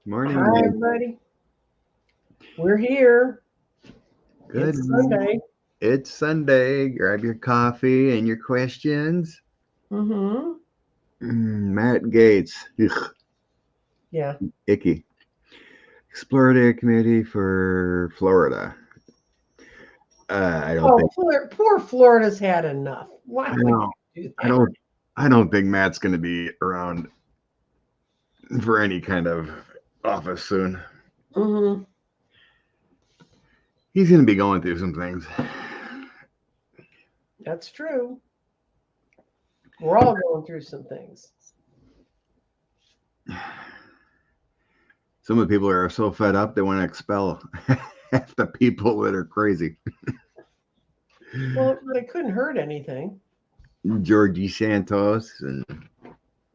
Morning, Hi, Dave. everybody. We're here. Good It's morning. Sunday. It's Sunday. Grab your coffee and your questions. Mm-hmm. Matt Gates. Ugh, Yeah. icky. Exploratory Committee for Florida. I don't Oh, think. poor Florida's had enough. Why I would don't. you do I that? don't. I don't think Matt's going to be around for any kind of office soon. Mm-hmm. He's going to be going through some things. That's true. We're all going through some things. Some of the people are so fed up they want to expel half the people that are crazy. Well, they couldn't hurt anything. Georgie Santos and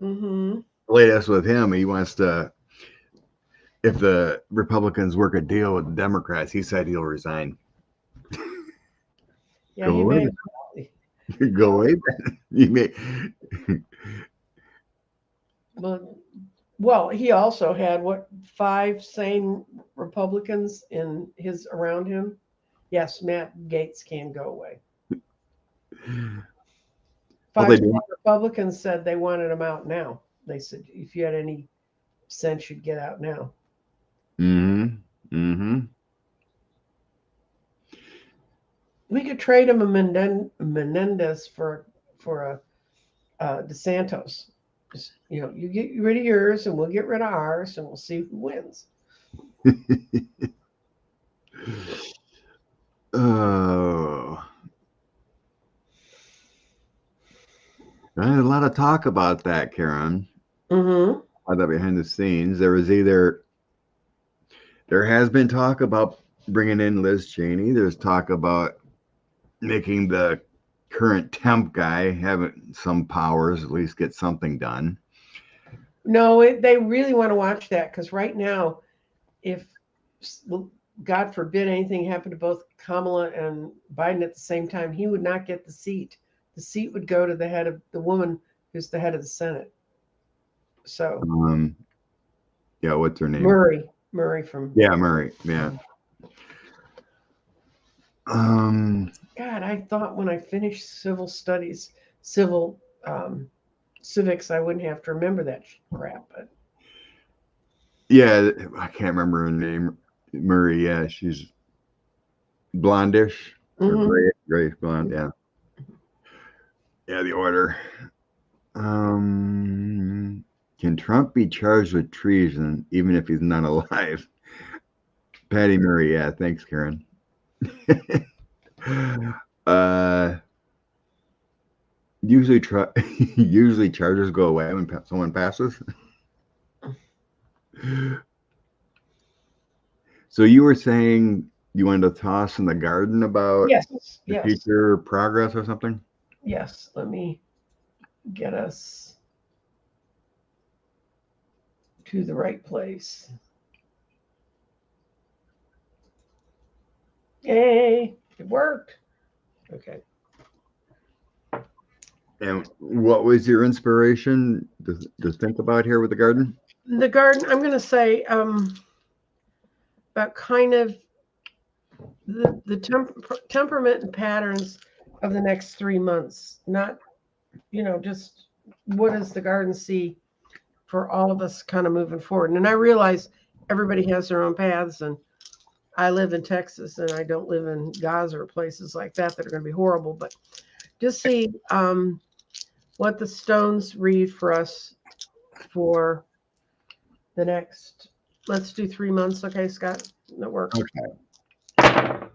Mm-hmm. the latest with him, he wants to. If the Republicans work a deal with the Democrats, he said he'll resign. Yeah, Go he away, made. then. Go away. Then. You may. Well, he also had what 5 sane Republicans in his around him. Yes, Matt Gates can go away. Well, 5 they do. Republicans said they wanted him out now. They said if you had any sense, you'd get out now. Mm-hmm. Mm-hmm. We could trade him a Menendez for a DeSantos. Just, you get rid of yours, and we'll get rid of ours, and we'll see who wins. Oh, there's a lot of talk about that, Karen. Mm-hmm. About that behind the scenes, there has been talk about bringing in Liz Cheney. There's talk about making the current temp guy have some powers, at least get something done. No, they really want to watch that because right now, if God forbid anything happened to both Kamala and Biden at the same time, he would not get the seat. The seat would go to the head of the woman who's the head of the Senate. So Um, yeah, what's her name? Murray from Yeah, Murray. Yeah. Um, God. I thought when I finished civil studies, civil civics, I wouldn't have to remember that crap. But yeah, I can't remember her name. Murray. Yeah, she's blondish or mm-hmm. grayish blonde. Yeah. Yeah, the order. Can Trump be charged with treason even if he's not alive? Patty Murray. Yeah, thanks, Karen. uh, usually, usually charges go away when someone passes. So you were saying you wanted to toss in the garden about the Yes, future progress or something? yes. Let me get us to the right place. Yay! It worked. Okay. And what was your inspiration to think about here with the garden? The garden. I'm going to say about kind of the temperament and patterns of the next 3 months. Not just what does the garden see for all of us kind of moving forward. And I realize everybody has their own paths, and I live in Texas, and I don't live in Gaza or places like that are going to be horrible. But just see what the stones read for us for the next. Let's do 3 months, okay, Scott? That works. Okay.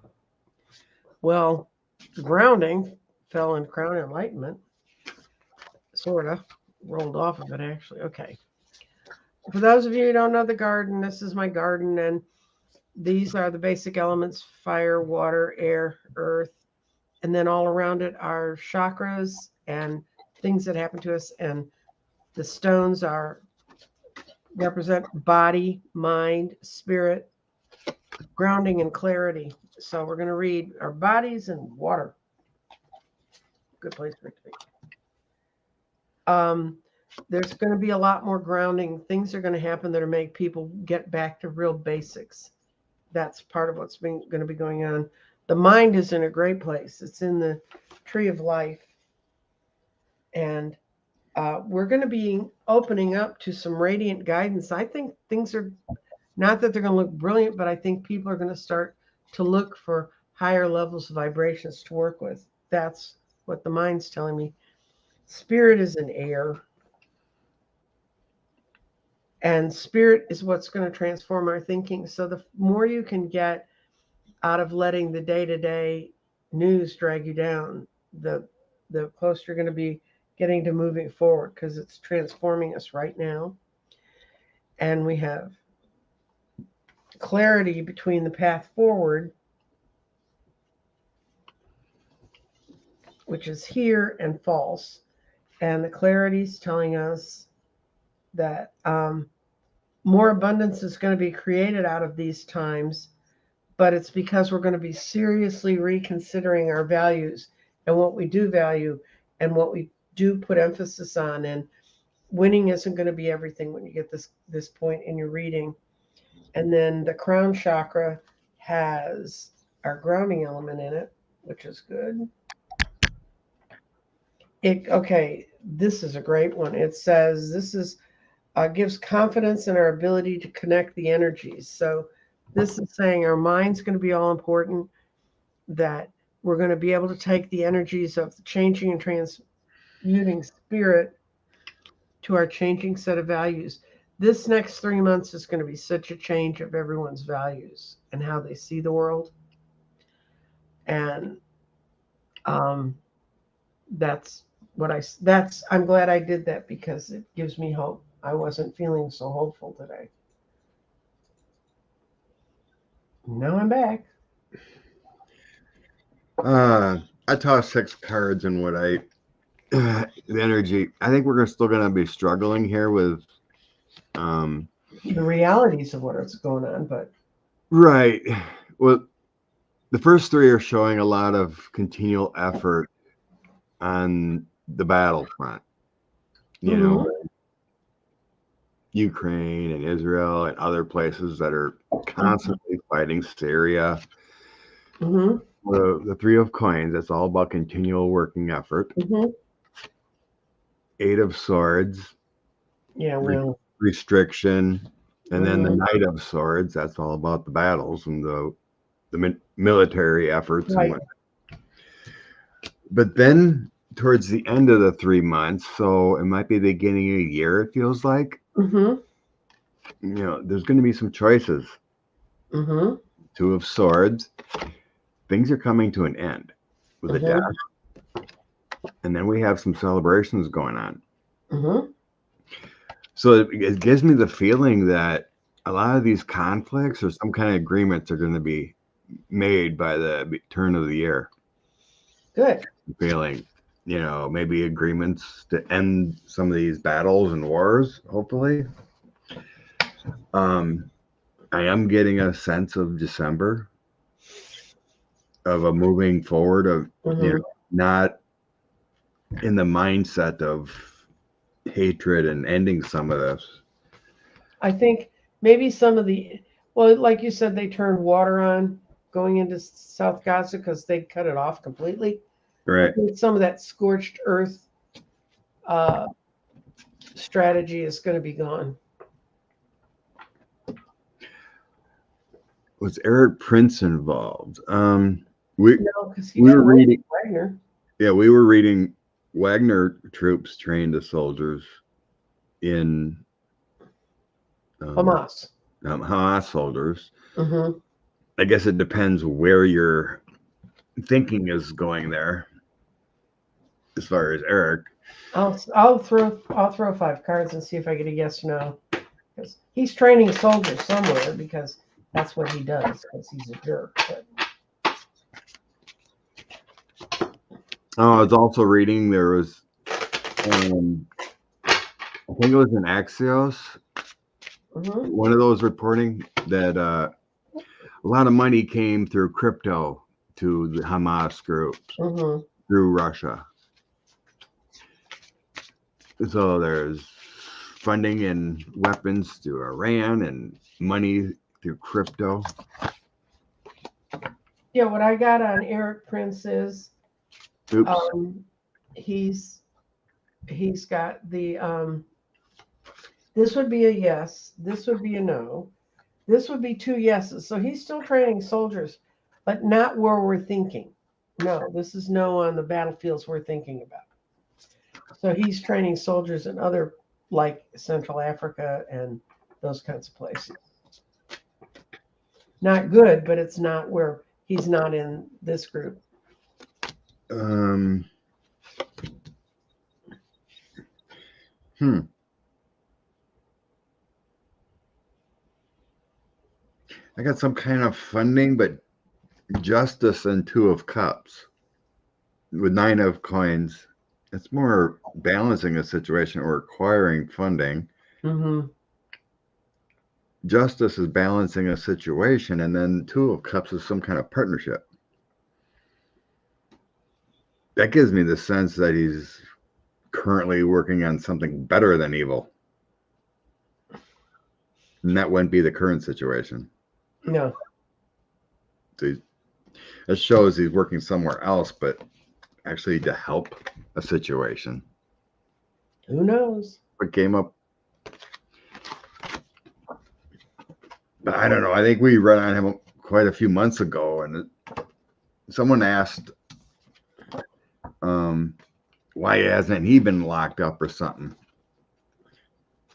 Well, the grounding fell in Crown Enlightenment, sort of rolled off of it actually. Okay. For those of you who don't know the garden, this is my garden, and these are the basic elements: fire, water, air, earth, and then all around it are chakras and things that happen to us. And the stones represent body, mind, spirit, grounding, and clarity. So we're going to read our bodies and water. Good place for it to be. there's going to be a lot more grounding. Things are going to happen that are make people get back to real basics. That's part of what's going to be going on. The mind is in a great place. It's in the tree of life. And we're going to be opening up to some radiant guidance. I think things are not that they're going to look brilliant, but I think people are going to start to look for higher levels of vibrations to work with. That's what the mind's telling me. Spirit is in air. And spirit is what's going to transform our thinking. So the more you can get out of letting the day-to-day news drag you down, the closer you're going to be getting to moving forward, because it's transforming us right now. And we have clarity between the path forward, which is here, and false. And the clarity is telling us that more abundance is going to be created out of these times, but it's because we're going to be seriously reconsidering our values and what we do value and what we do put emphasis on. And winning isn't going to be everything when you get this point in your reading. And then the crown chakra has our grounding element in it, which is good. Okay, this is a great one. It says this is gives confidence in our ability to connect the energies. So this is saying our mind's going to be all important, that we're going to be able to take the energies of the changing and transmuting spirit to our changing set of values. This next 3 months is going to be such a change of everyone's values and how they see the world. And that's I'm glad I did that, because it gives me hope. I wasn't feeling so hopeful today. Now I'm back. I tossed 6 cards and the energy. I think we're still going to be struggling here with the realities of what's going on, but right. Well, the first 3 are showing a lot of continual effort on the battlefront. You know, Ukraine and Israel and other places that are constantly fighting Syria. The 3 of coins, that's all about continual working effort. 8 of swords. Yeah, well, restriction. And then the Knight of Swords, that's all about the battles and the military efforts. Right. And but then towards the end of the 3 months, so it might be the beginning of a year, it feels like, you know, there's going to be some choices. 2 of Swords. Things are coming to an end with a death. And then we have some celebrations going on. So it gives me the feeling that a lot of these conflicts or some kind of agreements are going to be made by the turn of the year. Good. Feeling, you know, maybe agreements to end some of these battles and wars, hopefully. I am getting a sense of December of a moving forward of, you know, not in the mindset of hatred and ending some of this. I think maybe some of well, like you said, they turned water on going into South Gaza because they cut it off completely. Right. I think some of that scorched earth strategy is going to be gone. Was Eric Prince involved? No, because he were reading Wagner. Yeah, we were reading Wagner troops trained as soldiers in Hamas. Hamas soldiers. I guess it depends where your thinking is going there. As far as Eric, I'll throw 5 cards and see if I get a yes or no. Because he's training soldiers somewhere, because that's what he does, because he's a jerk. But. I was also reading there was, I think it was in Axios, one of those reporting that a lot of money came through crypto to the Hamas groups through Russia. So there's funding and weapons through Iran and money through crypto. Yeah, what I got on Eric Prince is he's got the this would be a yes, this would be a no, this would be 2 yeses. So he's still training soldiers, but not where we're thinking. No, this is no on the battlefields we're thinking about. So he's training soldiers in other, like Central Africa and those kinds of places. Not good, but it's not where he's not in this group. I got some kind of funding, but justice and 2 of cups with 9 of coins. It's more balancing a situation or acquiring funding. Justice is balancing a situation, and then 2 of cups is some kind of partnership. That gives me the sense that he's currently working on something better than evil. And that wouldn't be the current situation. No. So it shows he's working somewhere else, but actually to help a situation. Who knows? What came up? But I don't know. I think we ran on him quite a few months ago, and someone asked why hasn't he been locked up or something.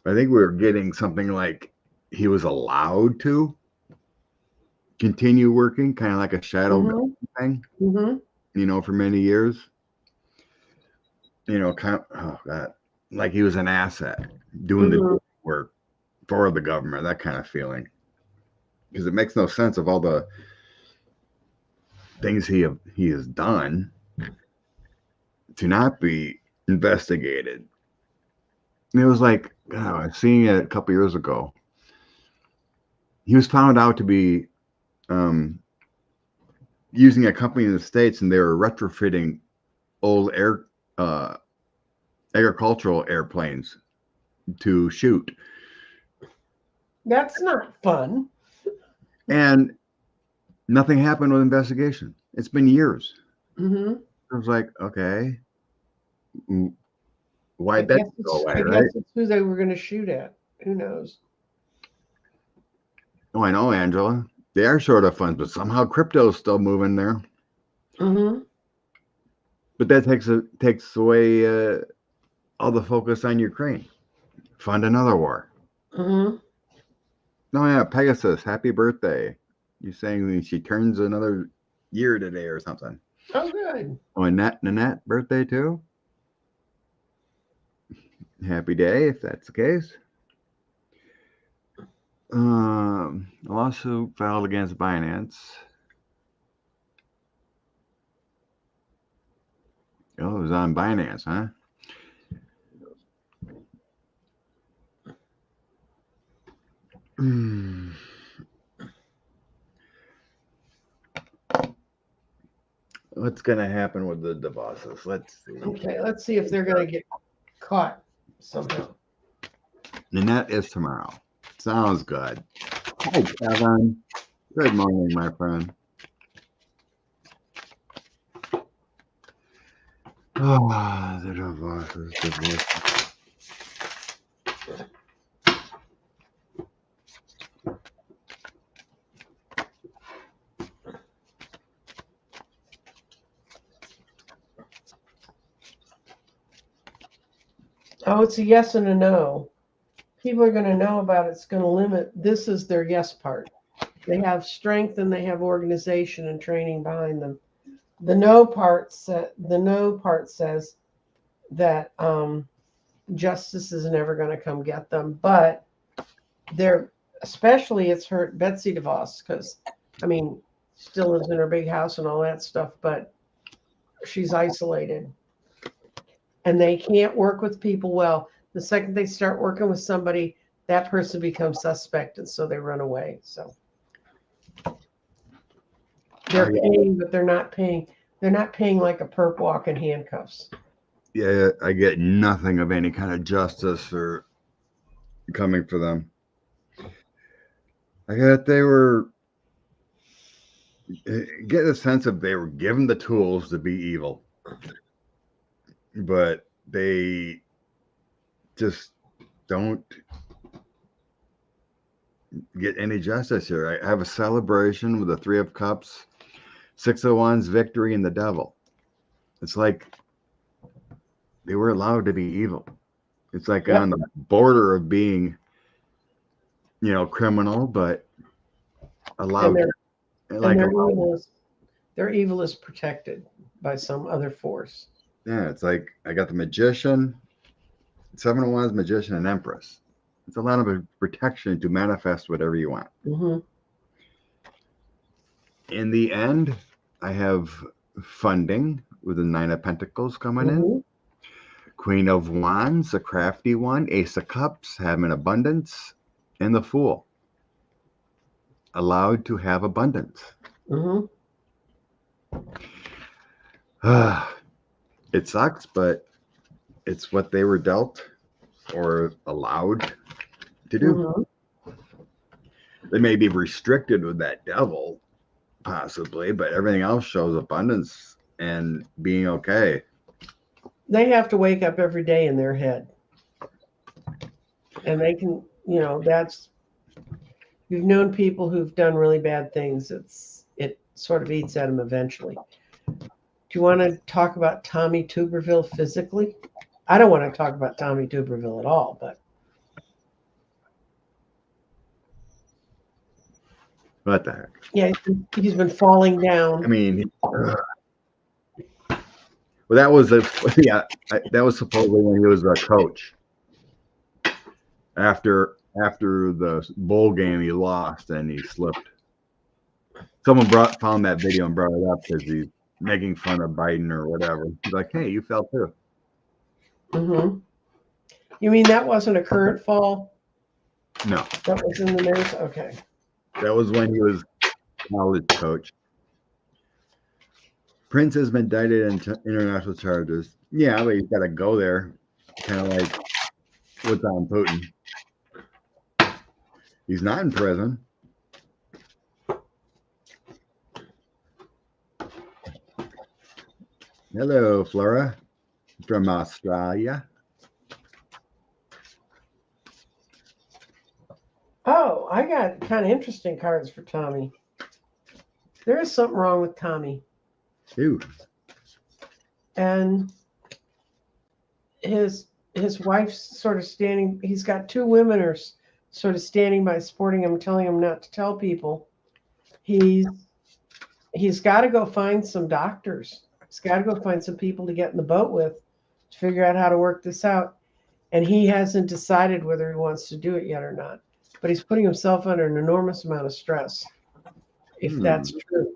I think we were getting something like he was allowed to continue working, kind of like a shadow thing, for many years. Kind of, like he was an asset doing the work for the government, that kind of feeling. Because it makes no sense of all the things he has done to not be investigated. And it was like, I was seeing it a couple years ago. He was found out to be using a company in the States, and they were retrofitting old agricultural airplanes to shoot. That's not fun. And nothing happened with investigation. It's been years. I was like, okay, why that go away, right? I guess it's who they were going to shoot at. Who knows? Oh, I know, Angela. They are short of funds, but somehow crypto is still moving there. But that takes away all the focus on Ukraine. Fund another war. Oh yeah, Pegasus, happy birthday. You're saying she turns another year today or something. Oh, good. Oh, and Nanette birthday too? Happy day, if that's the case. A lawsuit filed against Binance. Oh, it was on Binance, huh? What's going to happen with the DeVos? Let's see. Okay, let's see if they're going to get caught somehow. Nanette is tomorrow. Sounds good. Hi, Kevin. Good morning, my friend. Oh, the DeVos. Oh, it's a yes and a no. People are going to know about it. It's going to limit. This is their yes part. They have strength and they have organization and training behind them. The no part says that justice is never going to come get them. But especially it's hurt Betsy DeVos because, still lives in her big house and all that stuff, but she's isolated. And they can't work with people well. The second they start working with somebody, that person becomes suspect, and so they run away. So they're paying, but they're not paying. They're not paying like a perp walk in handcuffs. yeah, I get nothing of any kind of justice or coming for them. I got they were get a sense of they were given the tools to be evil, but they just don't get any justice here. I have a celebration with the Three of Cups, Six of Wands, victory, and the Devil. It's like they were allowed to be evil. It's like on the border of being, criminal, but allowed. Like their evil is protected by some other force. Yeah, it's like I got the Magician, Seven of Wands, Magician, and Empress. It's a lot of protection to manifest whatever you want. Mm-hmm. In the end, I have funding with the Nine of Pentacles coming in. Queen of Wands, a crafty one. Ace of Cups, having abundance. And the Fool, allowed to have abundance. It sucks, but it's what they were dealt or allowed to do. They may be restricted with that Devil, possibly, but everything else shows abundance and being okay. They have to wake up every day in their head. And they can, that's, you've known people who've done really bad things. It sort of eats at them eventually. Do you want to talk about Tommy Tuberville physically? I don't want to talk about Tommy Tuberville at all, but. What the heck? Yeah, he's been falling down. I mean, well, that was that was supposedly when he was a coach. After the bowl game, he lost and he slipped. Someone found that video and brought it up because he's making fun of Biden or whatever. He's like, "Hey, you fell too." You mean that wasn't a current fall? No, that was in the news. Okay, that was when he was college coach. Prince has been indicted in international charges. Yeah, but he's got to go there, kind of like what's on Putin. He's not in prison. Hello, Flora, from Australia. Oh, I got kind of interesting cards for Tommy. There is something wrong with Tommy. Ew. And his wife's sort of standing. He's got two women are sort of standing by, supporting him, telling him not to tell people. He's got to go find some doctors. He's got to go find some people to get in the boat with to figure out how to work this out. And he hasn't decided whether he wants to do it yet or not. But he's putting himself under an enormous amount of stress, if that's true.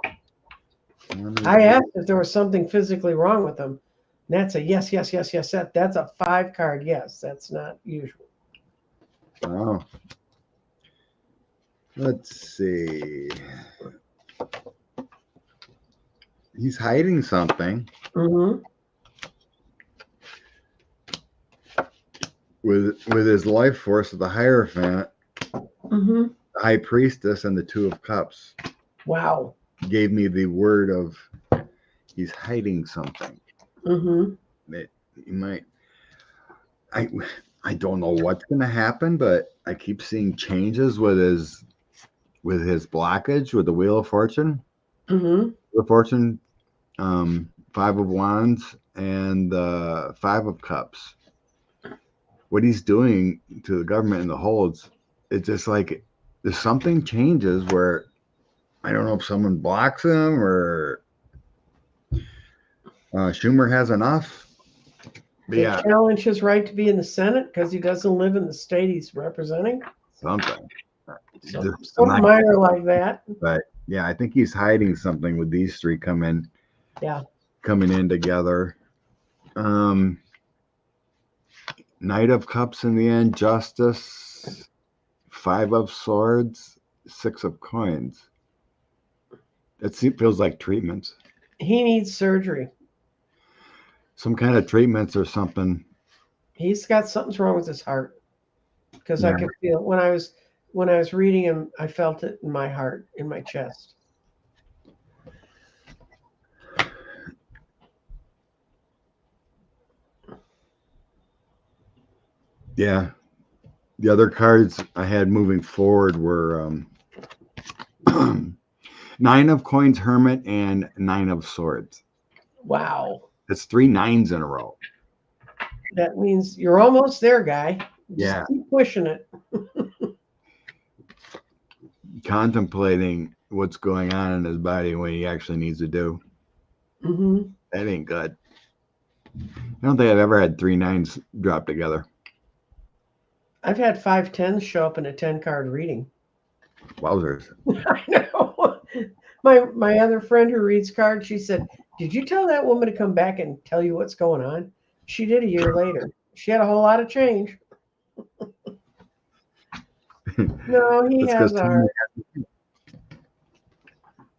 I asked if there was something physically wrong with him. And that's a yes. That's a 5 card yes. That's not usual. Oh. Let's see. He's hiding something. With his life force of the Hierophant, the High Priestess, and the Two of Cups. Wow. Gave me the word of he's hiding something. That he might. I don't know what's going to happen, but I keep seeing changes with his blockage with the Wheel of Fortune. Wheel of Fortune, 5 of Wands, and the 5 of Cups. What he's doing to the government and the holds, it's just like there's something changes where I don't know if someone blocks him or Schumer has enough. They challenge his right to be in the Senate because he doesn't live in the state he's representing. Something minor like that. But yeah, I think he's hiding something with these three coming in together. Knight of Cups in the end, Justice, 5 of Swords, 6 of Coins. It feels like treatments. He needs surgery. some kind of treatments or something. He's got something's wrong with his heart, because I Yeah. could feel it. When I was reading him, I felt it in my heart, in my chest. Yeah. The other cards I had moving forward were 9 of Coins, Hermit, and 9 of Swords. Wow. That's 3 9s in a row. That means you're almost there, guy. Just Yeah. keep pushing it. Contemplating what's going on in his body and what he actually needs to do. Mm-hmm. That ain't good. I don't think I've ever had 3 9s drop together. I've had 5 10s show up in a 10-card reading. Wowzers. I know. My other friend who reads cards, she said, "Did you tell that woman to come back and tell you what's going on?" She did a year later. She had a whole lot of change. No, he has our.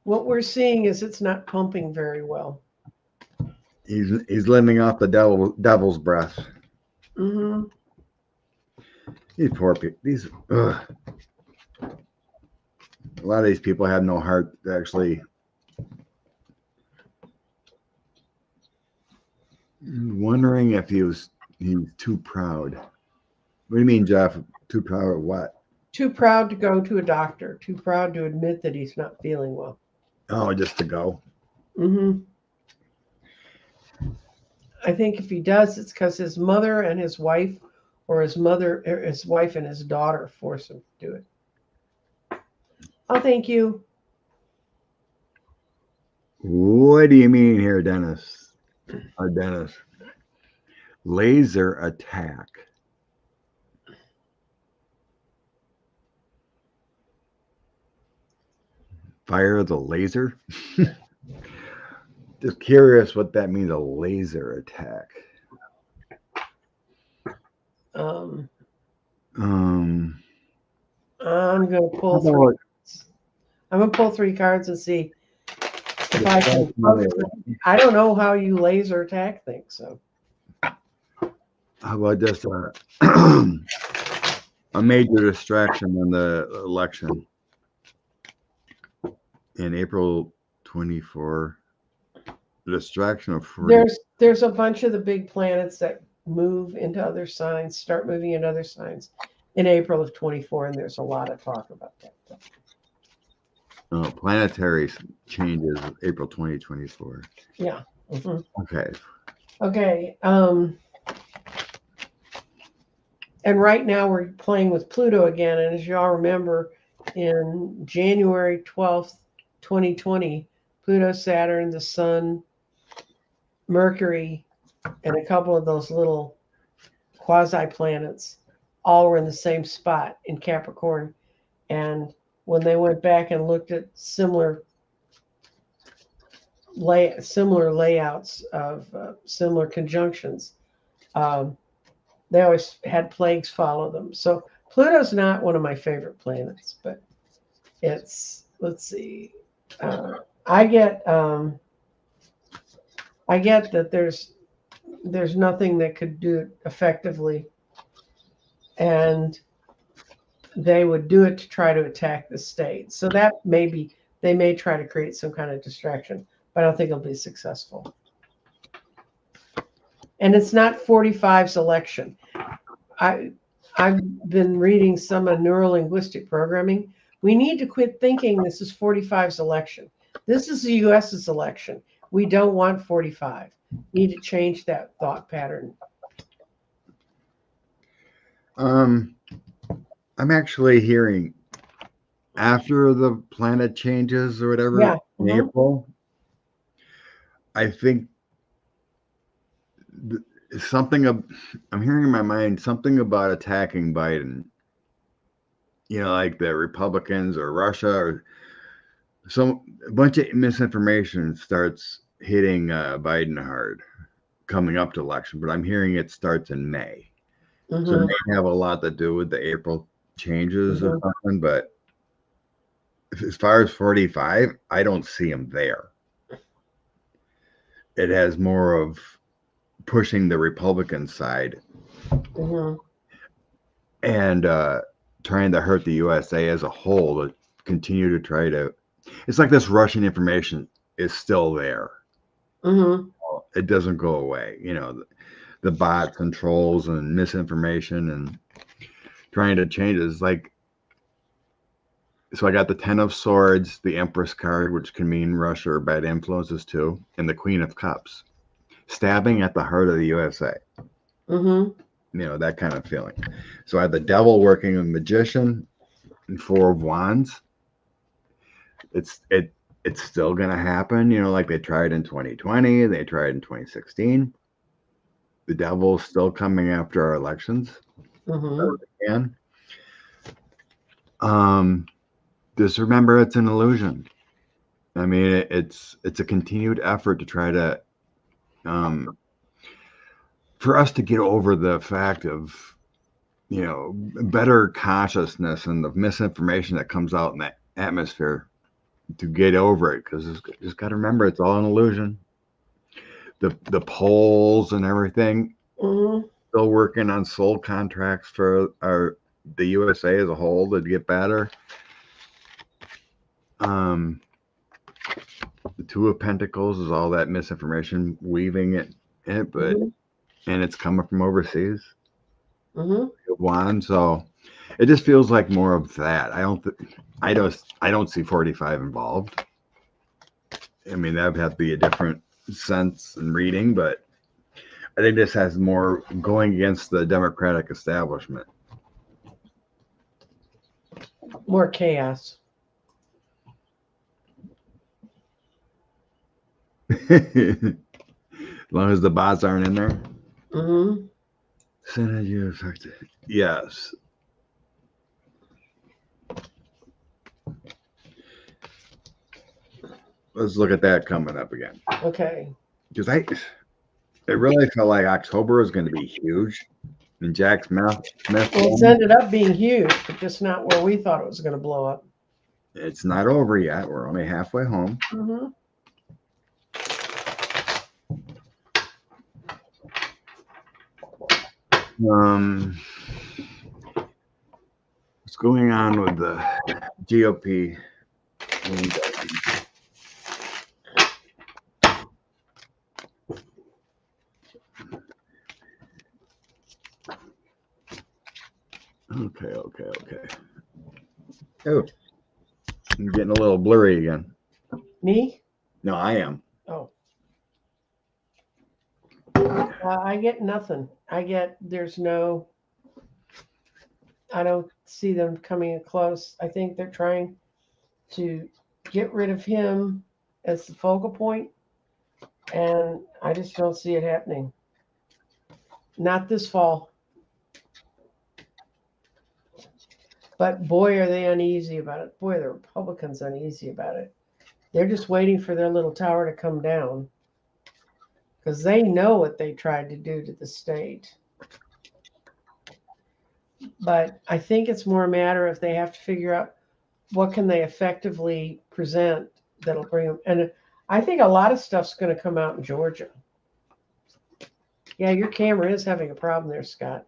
What we're seeing is it's not pumping very well. He's living off the devil's breath. Mm-hmm. These poor people. A lot of these people have no heart to actually. Wondering if he's too proud. What do you mean, Jeff? Too proud of what? Too proud to go to a doctor. Too proud to admit that he's not feeling well. Oh, just to go. Mm-hmm. I think if he does, it's because his mother and his wife, or his wife and his daughter force him to do it. Oh, thank you. What do you mean here, Dennis? Dennis. Laser attack. Fire the laser? Just curious what that means, a laser attack. I'm gonna pull three cards and see if I can. I don't know how you laser attack things, so. How about just a major distraction in the election in April 24? The distraction of 40. There's a bunch of the big planets that move into other signs, start moving into other signs in April of 24, and there's a lot of talk about that. Planetary changes April 2024. Yeah. Mm-hmm. Okay. And right now we're playing with Pluto again, and as y'all remember, in January 12th, 2020, Pluto, Saturn, the Sun, Mercury, and a couple of those little quasi-planets all were in the same spot in Capricorn. And when they went back and looked at similar layouts of similar conjunctions, they always had plagues follow them. So Pluto's not one of my favorite planets, but it's, let's see, I get that there's nothing that could do it effectively, and they would do it to try to attack the state. So that they may try to create some kind of distraction, but I don't think it'll be successful. And it's not 45's election. I've been reading some of neurolinguistic programming. We need to quit thinking this is 45's election. This is the US's election. We don't want 45. Need to change that thought pattern. I'm actually hearing after the planet changes or whatever in April, I think I'm hearing in my mind something about attacking Biden. Like the Republicans or Russia or a bunch of misinformation starts hitting Biden hard coming up to election, but I'm hearing it starts in May. Mm-hmm. So it may have a lot to do with the April changes or something, but as far as 45, I don't see him there. It has more of pushing the Republican side and trying to hurt the USA as a whole to continue to try to. It's like this Russian information is still there. It doesn't go away. You know, the bots and trolls and misinformation and trying to change it. It's like, so I got the 10 of Swords, the Empress card, which can mean Russia or bad influences too, and the Queen of Cups, stabbing at the heart of the USA. You know, that kind of feeling. So I had the Devil working with Magician and 4 of Wands. It's still gonna happen. You know, like they tried in 2020, they tried in 2016. The Devil's still coming after our elections. Again. Just remember, it's an illusion. I mean, it's a continued effort to try to, for us to get over the fact of, you know, better consciousness and the misinformation that comes out in the atmosphere, to get over it, because just got to remember, it's all an illusion. The polls and everything, still working on soul contracts for the USA as a whole to get better. The 2 of Pentacles is all that misinformation weaving it, but and it's coming from overseas. One, so it just feels like more of that. I don't see 45 involved. I mean, that would have to be a different sense and reading, but I think this has more going against the Democratic establishment. More chaos. As long as the bots aren't in there. Senate, you affected. Yes. Let's look at that coming up again. Okay. Because it really felt like October was going to be huge. And Jack Smith. Well, it's ended up being huge, but just not where we thought it was going to blow up. It's not over yet. We're only halfway home. What's going on with the GOP? Okay. Oh, I'm getting a little blurry again. Me? No, I am. Oh. I get nothing. I don't see them coming close. I think they're trying to get rid of him as the focal point, and I just don't see it happening. Not this fall. But boy, are they uneasy about it. Boy, the Republicans uneasy about it. They're just waiting for their little tower to come down, because they know what they tried to do to the state. But I think it's more a matter if they have to figure out what can they effectively present that'll bring them. And I think a lot of stuff's going to come out in Georgia. Yeah, your camera is having a problem there, Scott.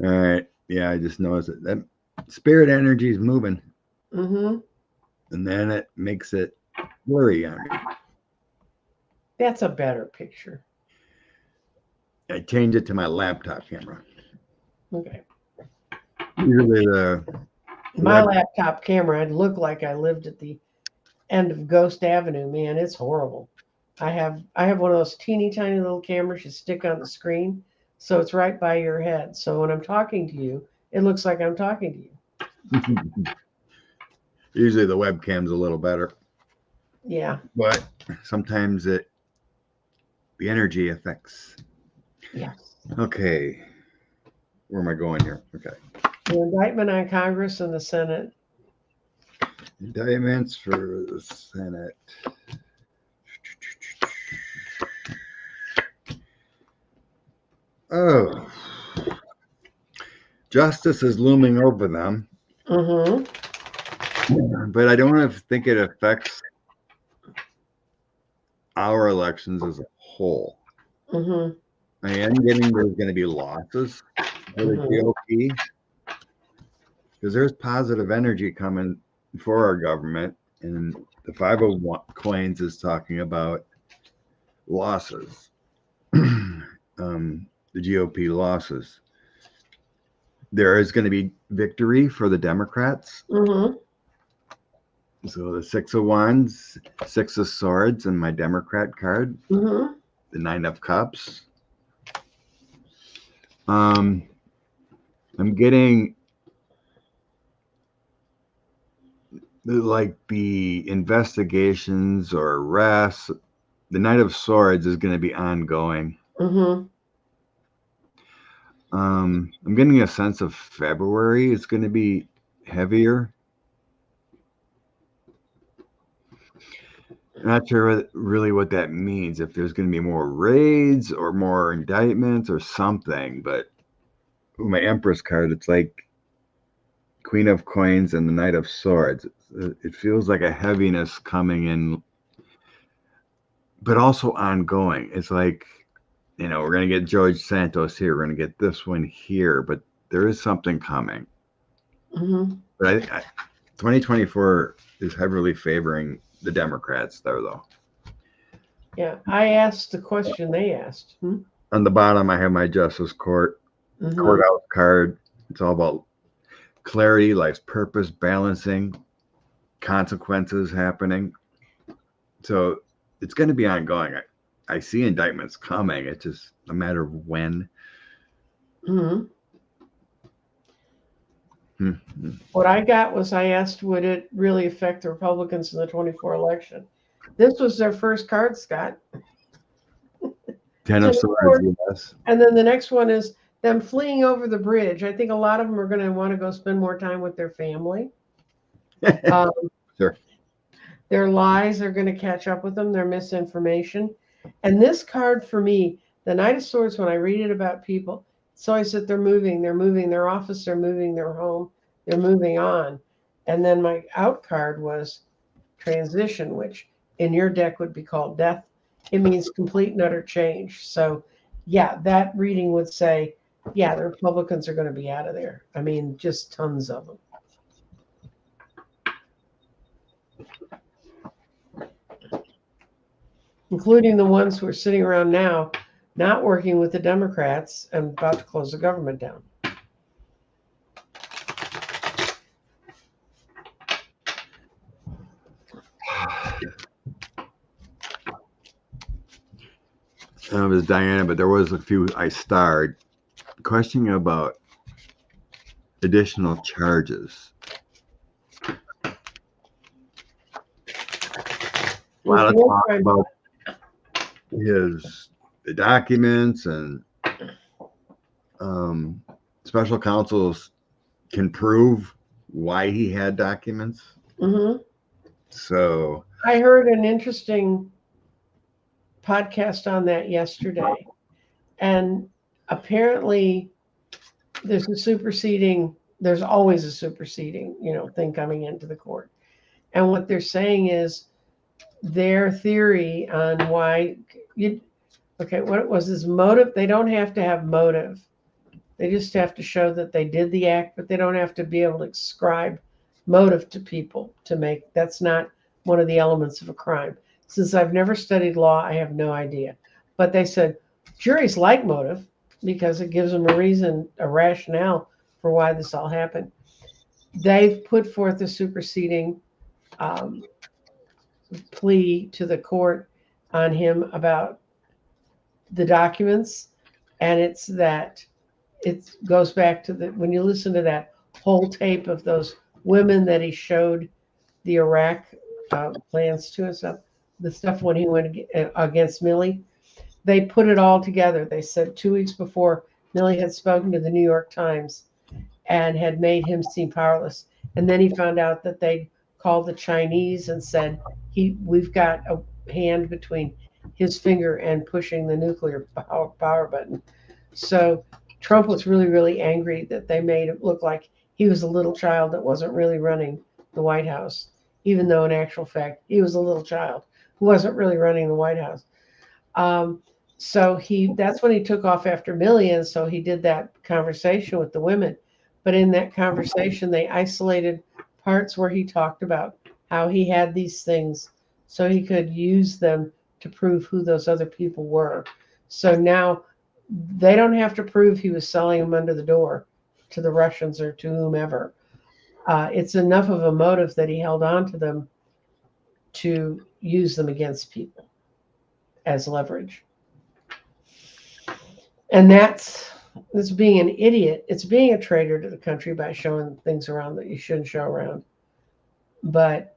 All right. Yeah, I just noticed it. That spirit energy is moving. And then it makes it blurry on me. That's a better picture. I changed it to my laptop camera. Okay. Usually my laptop camera, I'd look like I lived at the end of Ghost Avenue. Man, it's horrible. I have one of those teeny tiny little cameras you stick on the screen, so it's right by your head. So when I'm talking to you, it looks like I'm talking to you. Usually the webcam's a little better. Yeah. But sometimes the energy affects. Yes. Okay. Where am I going here? Okay. The indictment on Congress and the Senate. Indictments for the Senate. Oh. Justice is looming over them. But I don't think it affects our elections as a whole. I am getting there's going to be losses for the GOP because there's positive energy coming for our government, and the 501 coins is talking about losses, the GOP losses. There is going to be victory for the Democrats. So the 6 of Wands, 6 of Swords, and my Democrat card, the 9 of Cups. I'm getting like the investigations or arrests. The Knight of Swords is going to be ongoing. I'm getting a sense of February. It's going to be heavier. I'm not sure really what that means, if there's going to be more raids or more indictments or something. But my Empress card, it's like Queen of Coins and the Knight of Swords. It feels like a heaviness coming in, but also ongoing. It's like, we're going to get George Santos here. We're going to get this one here, but there is something coming. But 2024 is heavily favoring the Democrats there, though. Yeah, I asked the question they asked. On the bottom, I have my Justice Courthouse card. It's all about clarity, life's purpose, balancing, consequences happening. So it's going to be ongoing. I see indictments coming. It's just a matter of when. What I got was, I asked, would it really affect the Republicans in the 24 election? This was their first card, Scott. 10 of Swords, yes. And then the next one is them fleeing over the bridge. I think a lot of them are going to want to go spend more time with their family. Sure. Their lies are going to catch up with them, their misinformation. And this card for me, the Knight of Swords, when I read it about people, it's always that they're moving their office, they're moving their home, they're moving on. And then my out card was transition, which in your deck would be called death. It means complete and utter change. So yeah, that reading would say, yeah, the Republicans are going to be out of there. I mean, just tons of them. Including the ones who are sitting around now, not working with the Democrats and about to close the government down. It was Diana, but there was a few I starred questioning about additional charges. A lot of talk about the documents, and special counsels can prove why he had documents. So I heard an interesting podcast on that yesterday, and apparently there's always a superseding thing coming into the court. And what they're saying is their theory on why what was his motive? They don't have to have motive. They just have to show that they did the act, but they don't have to be able to ascribe motive to people that's not one of the elements of a crime. Since I've never studied law, I have no idea. But they said juries like motive because it gives them a reason, a rationale for why this all happened. They've put forth a superseding plea to the court on him about the documents, and it goes back to when you listen to that whole tape of those women that he showed the Iraq plans to and stuff, the stuff when he went against Milley, they put it all together. They said 2 weeks before, Milley had spoken to the New York Times and had made him seem powerless. And then he found out that they called the Chinese and said, we've got a hand between his finger and pushing the nuclear power button. So Trump was really, really angry that they made it look like he was a little child that wasn't really running the White House, even though in actual fact, he was a little child who wasn't really running the White House. So that's when he took off after millions. So he did that conversation with the women. But in that conversation, they isolated parts where he talked about how he had these things so he could use them to prove who those other people were. So now they don't have to prove he was selling them under the door to the Russians or to whomever. It's enough of a motive that he held on to them to use them against people as leverage. And that's being an idiot. It's being a traitor to the country by showing things around that you shouldn't show around. But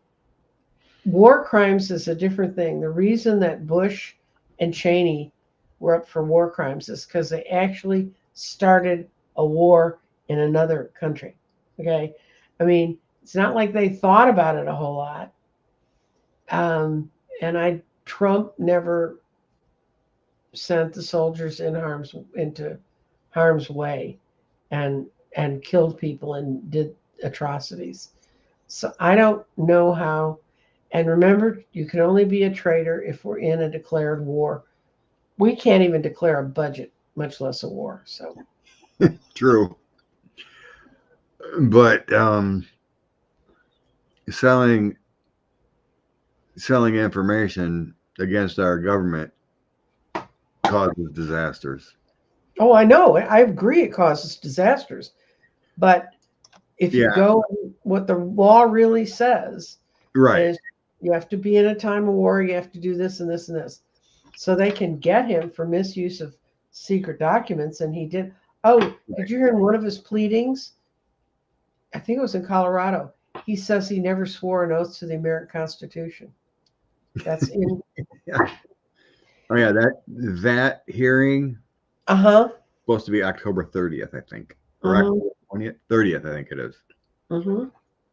war crimes is a different thing. The reason that Bush and Cheney were up for war crimes is because they actually started a war in another country. Okay. I mean, it's not like they thought about it a whole lot. Trump never sent the soldiers into harm's way and killed people and did atrocities. So I don't know how. And remember, you can only be a traitor if we're in a declared war. We can't even declare a budget, much less a war. So true. But selling information against our government causes disasters. Oh, I know. I agree it causes disasters. But if you go what the law really says, right, is you have to be in a time of war, you have to do this and this and this. So they can get him for misuse of secret documents. And he did. Oh, did you hear in one of his pleadings? I think it was in Colorado. He says he never swore an oath to the American Constitution. That's in. Yeah. Oh yeah, that hearing. Supposed to be October 30th, I think. Or October 20th, 30th, I think it is.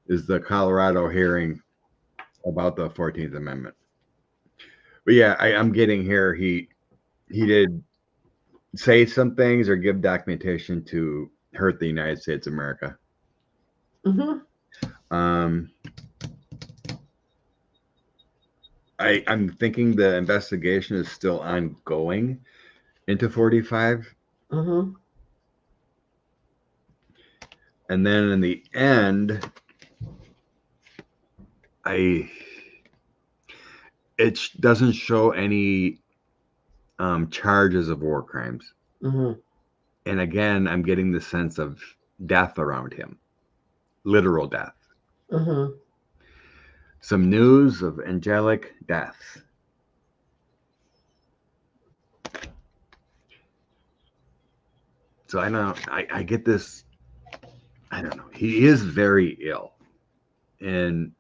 Is the Colorado hearing about the 14th Amendment. But yeah, I'm getting here. He did say some things or give documentation to hurt the United States of America. I'm thinking the investigation is still ongoing into 45. And then in the end, it doesn't show any charges of war crimes. And again, I'm getting the sense of death around him, literal death. Some news of angelic deaths. So I get this. I don't know. He is very ill. And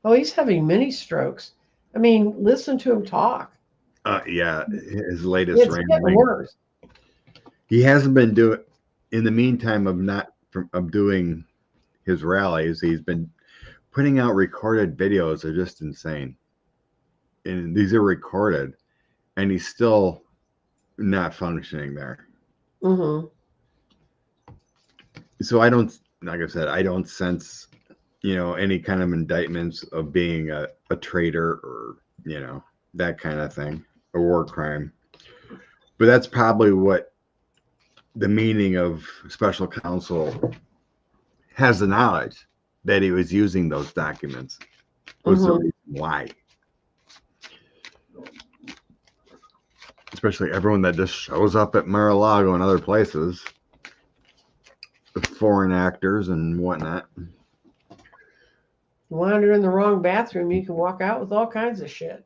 he's having many strokes. I mean, listen to him talk. Yeah, his latest rambling. Worse. He hasn't been doing. In the meantime of doing his rallies, he's been putting out recorded videos. Are just insane, and these are recorded, and he's still not functioning there. So I don't, like I said, I don't sense, any kind of indictments of being a traitor or, that kind of thing, a war crime. But that's probably what the meaning of special counsel has, the knowledge that he was using those documents. Was the reason why. Especially everyone that just shows up at Mar-a-Lago and other places, foreign actors and whatnot. Wander in the wrong bathroom, you can walk out with all kinds of shit.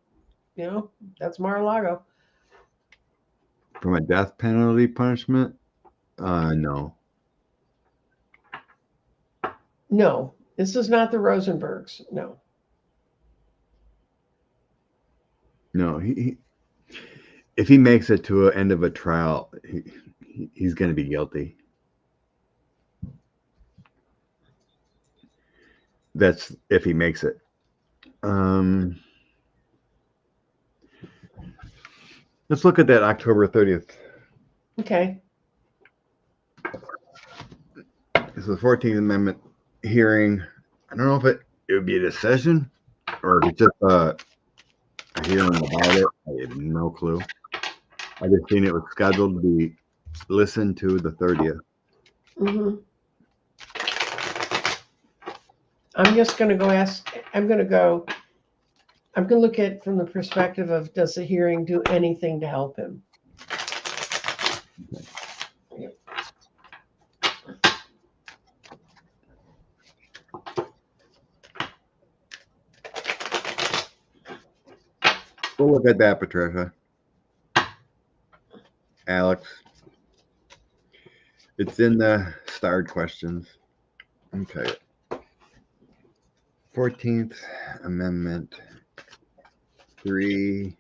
That's Mar-a-Lago. From a death penalty punishment? No. No, this is not the Rosenbergs. No. No, if he makes it to an end of a trial, he's going to be guilty. That's if he makes it. Let's look at that October 30th. Okay. It's the 14th Amendment hearing. I don't know if it would be a decision or if it's just a hearing about it. I have no clue. I just seen it was scheduled to be listened to the 30th. Mm-hmm. I'm just going to go ask. I'm going to look at it from the perspective of, does the hearing do anything to help him? Yep. We'll look at that, Patricia. Alex. It's in the starred questions. Okay. 14th Amendment 3.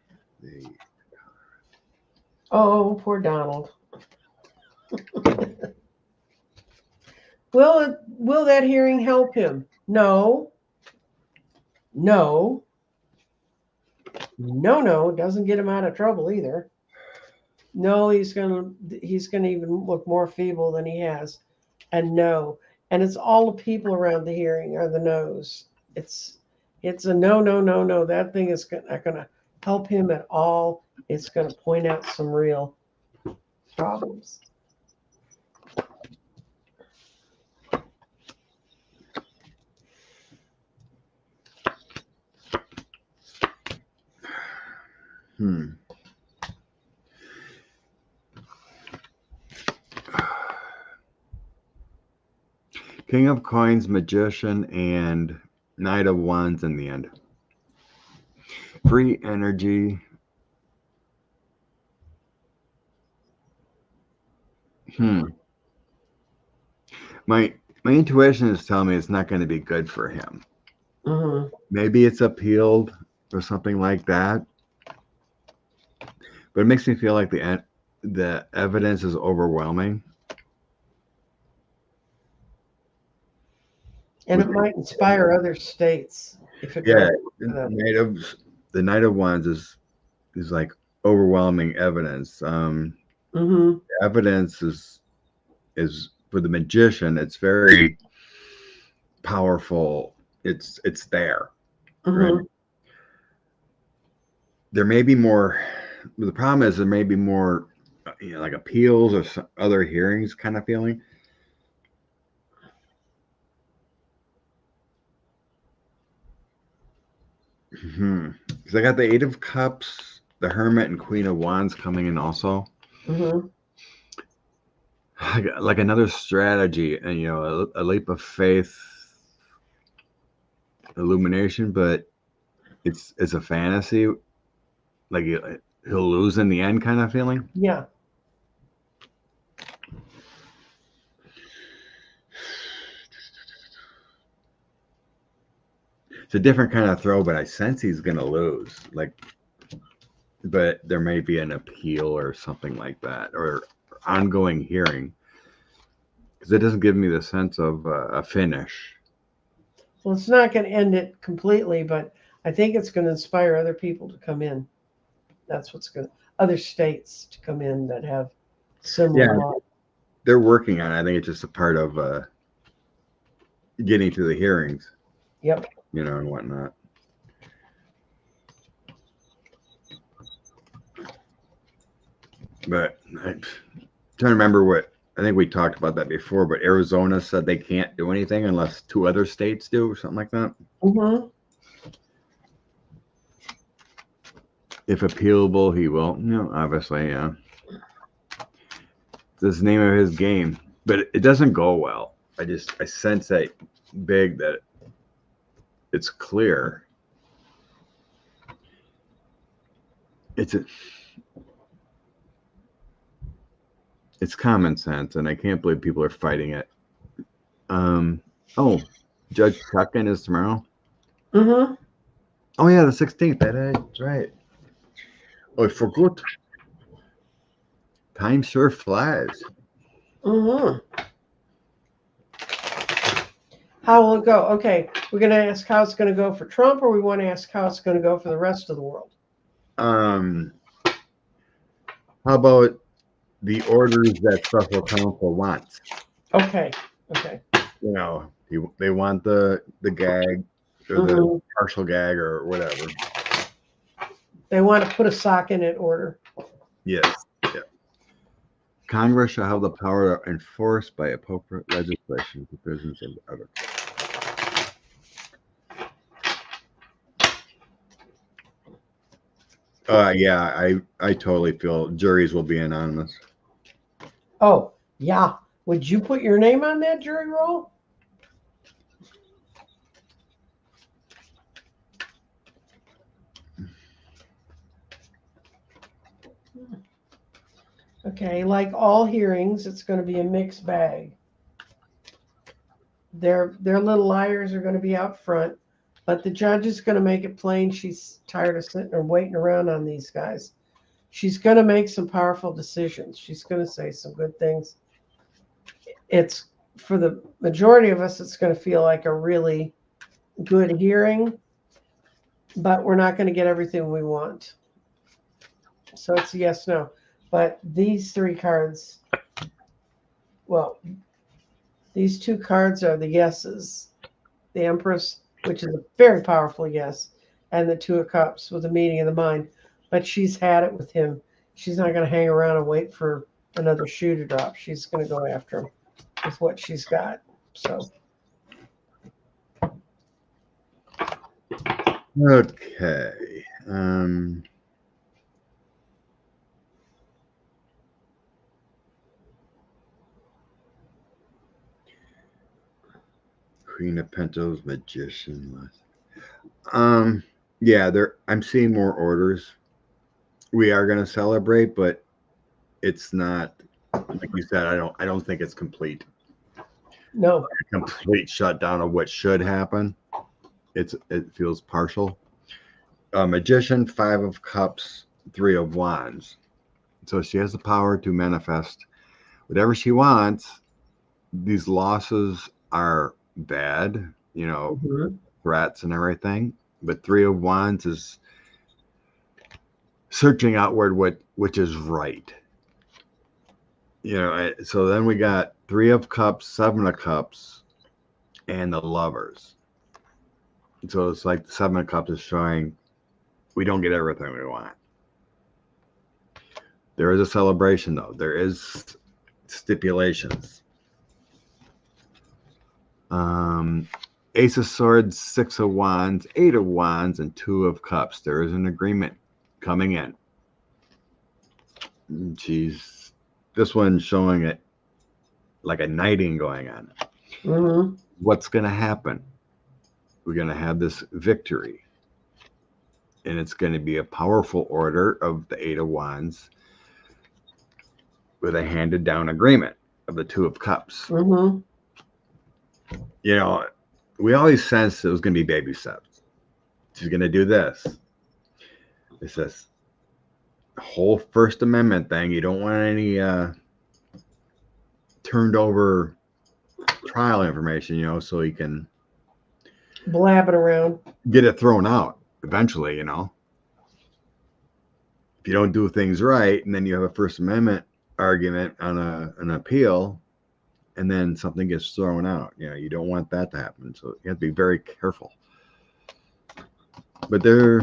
Oh, poor Donald. Will that hearing help him? No. No. No. It doesn't get him out of trouble either. No, he's gonna even look more feeble than he has. And no. And it's all the people around the hearing are the no's. It's a no. That thing is not gonna help him at all. It's gonna point out some real problems. King of Coins, Magician, and Knight of Wands in the end. Free energy. My intuition is telling me it's not going to be good for him. Mm-hmm. Maybe it's appealed or something like that. But it makes me feel like the evidence is overwhelming. And it might inspire other states. If it the Knight of Wands is like overwhelming evidence. Mm-hmm. Evidence is for the Magician. It's very powerful. It's there. Mm-hmm. Right? There may be more. The problem is there may be more, like appeals or some other hearings kind of feeling. Because I got the Eight of Cups, the Hermit, and Queen of Wands coming in also. Mm-hmm. Like another strategy, and a leap of faith, illumination, but it's a fantasy. Like he'll lose in the end, kind of feeling. Yeah. It's a different kind of throw, but I sense he's gonna lose. But there may be an appeal or something like that, or ongoing hearing, because it doesn't give me the sense of a finish. Well, it's not going to end it completely, but I think it's going to inspire other people to come in. That's what's going to, other states to come in that have similar law. They're working on it. I think it's just a part of getting to the hearings. Yep. And whatnot. But I'm trying to remember what, I think we talked about that before, but Arizona said they can't do anything unless 2 other states do or something like that. Mm-hmm. If appealable, he will. Obviously, yeah. It's the name of his game. But it doesn't go well. I sense that big that it's clear. It's common sense, and I can't believe people are fighting it. Judge Chuckin is tomorrow. Mm-hmm. Oh yeah, the 16th. That's right. Oh, I forgot. Time sure flies. Mm-hmm. How will it go? Okay, we're going to ask how it's going to go for Trump, or we want to ask how it's going to go for the rest of the world? How about the orders that special counsel wants? Okay. They want the gag or the partial gag or whatever. They want to put a sock in it order. Yes. Congress shall have the power to enforce by appropriate legislation the provisions of other. Yeah, I totally feel juries will be anonymous. Oh, yeah. Would you put your name on that jury roll? Okay, like all hearings, it's going to be a mixed bag. Their little liars are going to be out front, but the judge is going to make it plain she's tired of sitting or waiting around on these guys. She's going to make some powerful decisions. She's going to say some good things. It's for the majority of us, it's going to feel like a really good hearing, but we're not going to get everything we want. So it's a yes, no. But these three cards, well, these two cards are the yeses. The Empress, which is a very powerful yes, and the Two of Cups with a meeting of the mind. But she's had it with him. She's not going to hang around and wait for another shoe to drop. She's going to go after him with what she's got. So. Okay. Queen of Pentacles, Magician. Yeah, I'm seeing more orders. We are going to celebrate, but it's not, like you said, I don't think it's complete. No. A complete shutdown of what should happen. It feels partial. Magician, 5 of Cups, 3 of Wands. So she has the power to manifest whatever she wants. These losses are bad, threats and everything. But 3 of Wands is searching outward which is right. So then we got 3 of Cups, 7 of Cups, and the Lovers. So it's like the 7 of Cups is showing we don't get everything we want. There is a celebration, though. There is stipulations. Ace of Swords, 6 of Wands, 8 of Wands, and 2 of Cups. There is an agreement coming in. This one's showing it like a knighting going on. Mm-hmm. What's going to happen? We're going to have this victory. And it's going to be a powerful order of the 8 of Wands with a handed down agreement of the 2 of Cups. Mm-hmm. We always sensed it was going to be baby steps. She's going to do this. It's this whole First Amendment thing. You don't want any turned over trial information, so you can blab it around, get it thrown out eventually. If you don't do things right, and then you have a First Amendment argument on an appeal, and then something gets thrown out, you don't want that to happen. So you have to be very careful. But I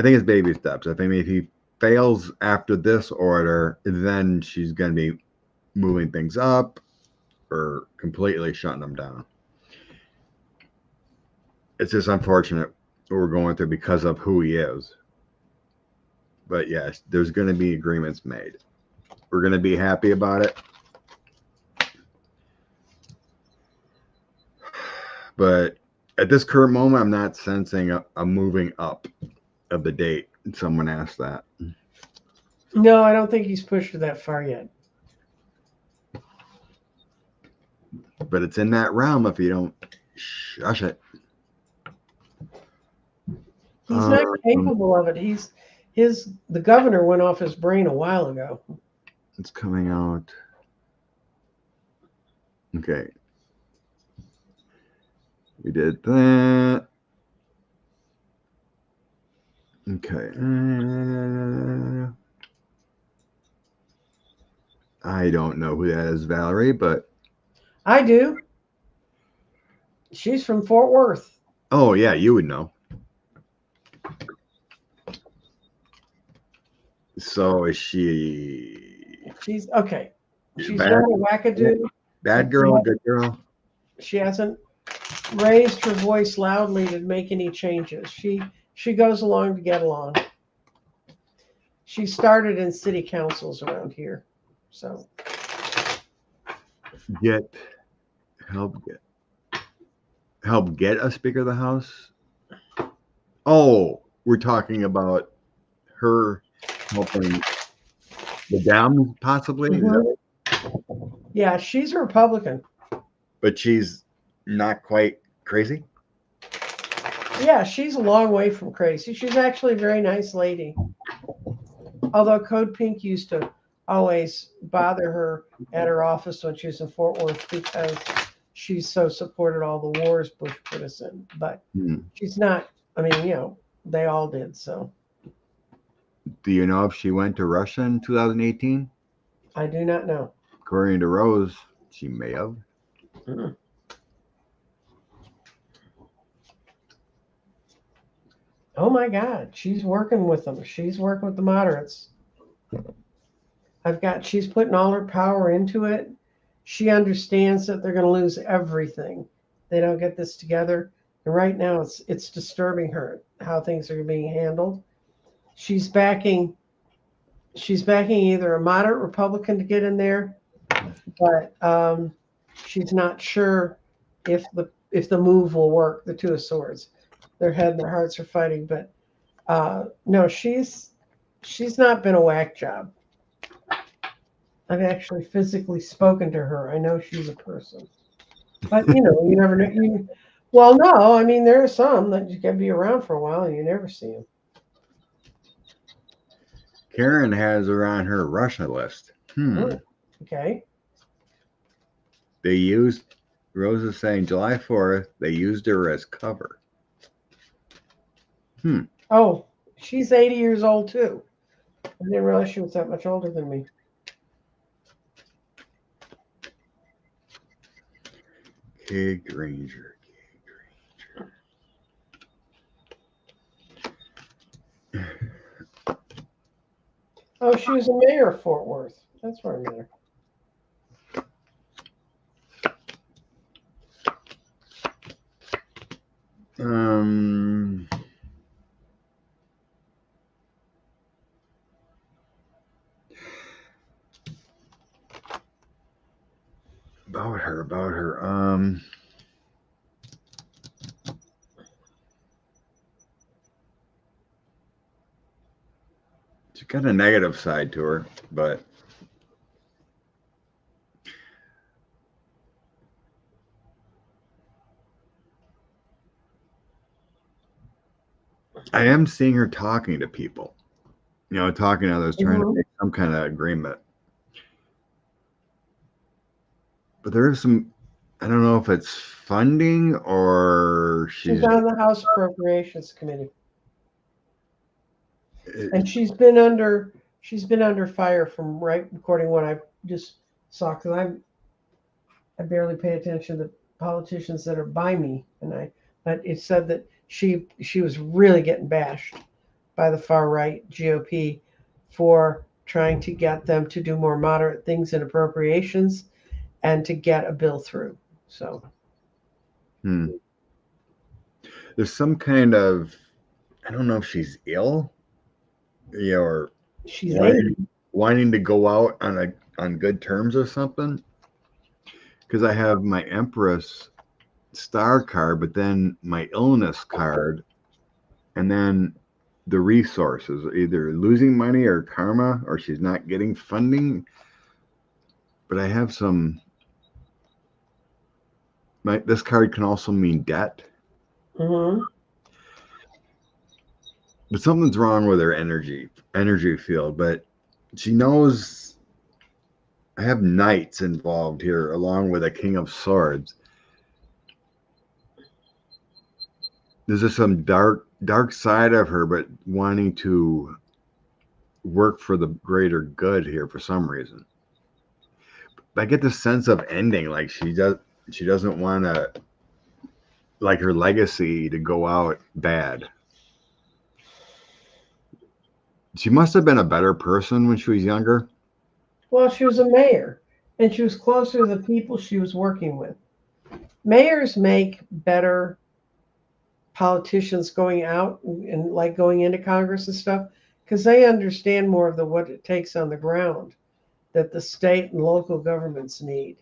think it's baby steps. I think if he fails after this order, then she's going to be moving things up or completely shutting them down. It's just unfortunate what we're going through because of who he is. But yes, there's going to be agreements made. We're going to be happy about it. But at this current moment, I'm not sensing a moving up of the date. Someone asked that. No, I don't think he's pushed it that far yet. But it's in that realm if you don't shush it. He's not capable of it. The governor went off his brain a while ago. It's coming out. Okay. We did that. Okay. I don't know who that is, Valerie, but I do. She's from Fort Worth. Oh, yeah, you would know. So is she She's okay. She's Bad, not a wackadoo. bad girl, good girl. She hasn't raised her voice loudly to make any changes. She goes along to get along. She started in city councils around here, so help get a Speaker of the House. Oh, we're talking about her helping the Dems, possibly. Mm-hmm. Yeah, she's a Republican, but she's not quite crazy. Yeah, she's a long way from crazy. She's actually a very nice lady. Although Code Pink used to always bother her at her office when she was in Fort Worth because she so supported all the wars Bush put us in. But she's not, I mean, they all did. So, do you know if she went to Russia in 2018? I do not know. According to Rose, she may have. Mm. Oh my God, she's working with them. She's working with the moderates. She's putting all her power into it. She understands that they're going to lose everything. They don't get this together. And right now it's disturbing her how things are being handled. She's backing either a moderate Republican to get in there, but she's not sure if the move will work, the Two of Swords. Their head and their hearts are fighting, but no, she's not been a whack job. I've actually physically spoken to her. I know she's a person, but you never know. Well, no, I mean there are some that you can be around for a while and you never see them. Karen has her on her Russia list. Okay. Rose is saying July 4th, they used her as cover. Oh, she's 80 years old too. I didn't realize she was that much older than me. Kig Ranger. Oh, she was a mayor of Fort Worth. That's where I met her. About her. She's got a negative side to her, but I am seeing her talking to people. Talking to others, trying to make some kind of agreement. But there is some, I don't know if it's funding or she's on the House Appropriations Committee. And she's been under fire from according to what I just saw, because I barely pay attention to politicians that are by me, but it said that she was really getting bashed by the far right GOP for trying to get them to do more moderate things in appropriations and to get a bill through. So there's some kind of, I don't know if she's ill, or she's wanting to go out on good terms or something. Because I have my Empress star card, but then my illness card, and then the resources, either losing money or karma, or she's not getting funding. But I have this card can also mean debt. Mm-hmm. But something's wrong with her energy field. But she knows I have knights involved here, along with a King of Swords. There's just some dark side of her, but wanting to work for the greater good here for some reason. I get the sense of ending, like she doesn't want to, like, her legacy to go out bad. She must have been a better person when she was younger. Well, she was a mayor, and she was closer to the people she was working with. Mayors make better politicians going out and like going into Congress and stuff because they understand more of the what it takes on the ground that the state and local governments need.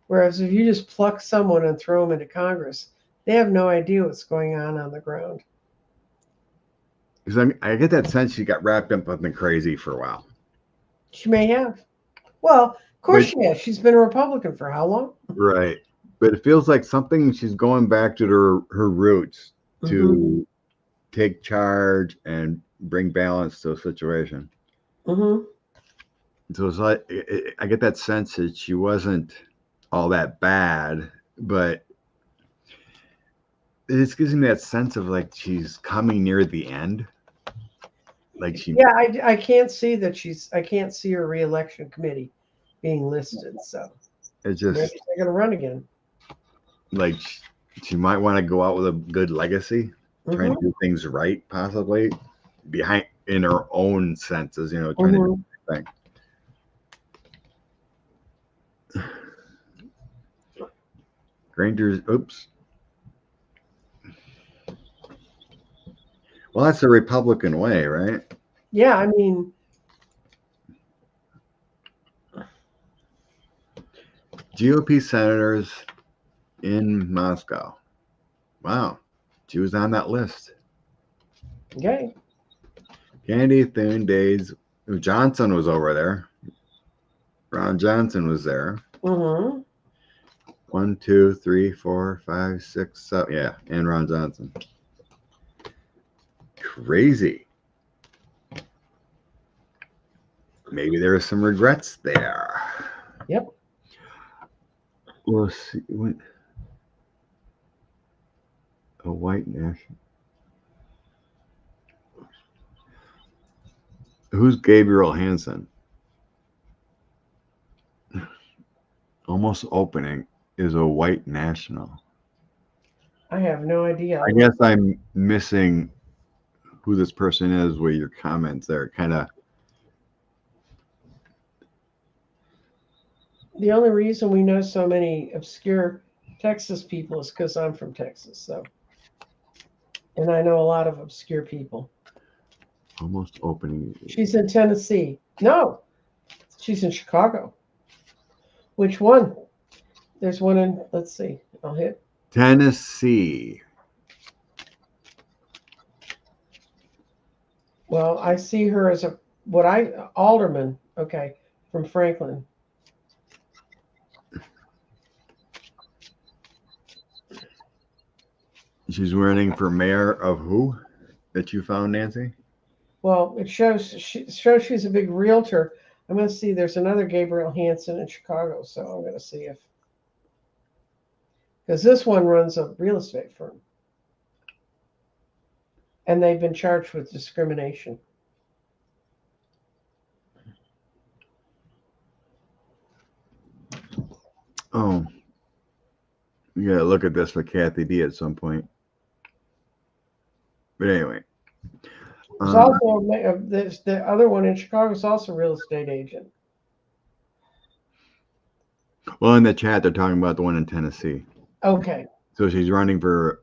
Whereas if you just pluck someone and throw them into Congress, they have no idea what's going on the ground. Because I get that sense she got wrapped up in something crazy for a while. She may have. Well, of course she has. She's been a Republican for how long? Right. But it feels like something she's going back to her roots to take charge and bring balance to a situation. Mm-hmm. So it's like I get that sense that she wasn't all that bad, but it just gives me that sense of like she's coming near the end. Like she, yeah, I can't see that I can't see her reelection committee being listed. So it's just maybe they're going to run again. Like she might want to go out with a good legacy, trying to do things right, possibly behind in her own senses, trying to do things. Granger's, oops. Well, that's the Republican way, right? Yeah, I mean, GOP senators in Moscow. Wow, she was on that list. okay. Kennedy, Thune, Days, Johnson was over there. Ron Johnson was there. 1, 2, 3, 4, 5, 6, 7. Yeah, and Ron Johnson. Crazy. Maybe there are some regrets there. Yep. We'll see. A white national. Who's Gabriel Hansen? Almost opening is a white national. I have no idea. I guess I'm missing who this person is with your comments there. Kind of. The only reason we know so many obscure Texas people is because I'm from Texas. So, and I know a lot of obscure people. Almost opening. She's in Tennessee. No, she's in Chicago. Which one? There's one in, let's see, I'll hit. Tennessee. Well, I see her as alderman, okay, from Franklin. She's running for mayor of who that you found, Nancy? Well, it shows she's a big realtor. I'm going to see there's another Gabriel Hansen in Chicago, so I'm going to see if, because this one runs a real estate firm. And they've been charged with discrimination. Oh, you gotta look at this with Kathy D at some point. But anyway, there's also the other one in Chicago is also a real estate agent. Well, in the chat, they're talking about the one in Tennessee. Okay. So she's running for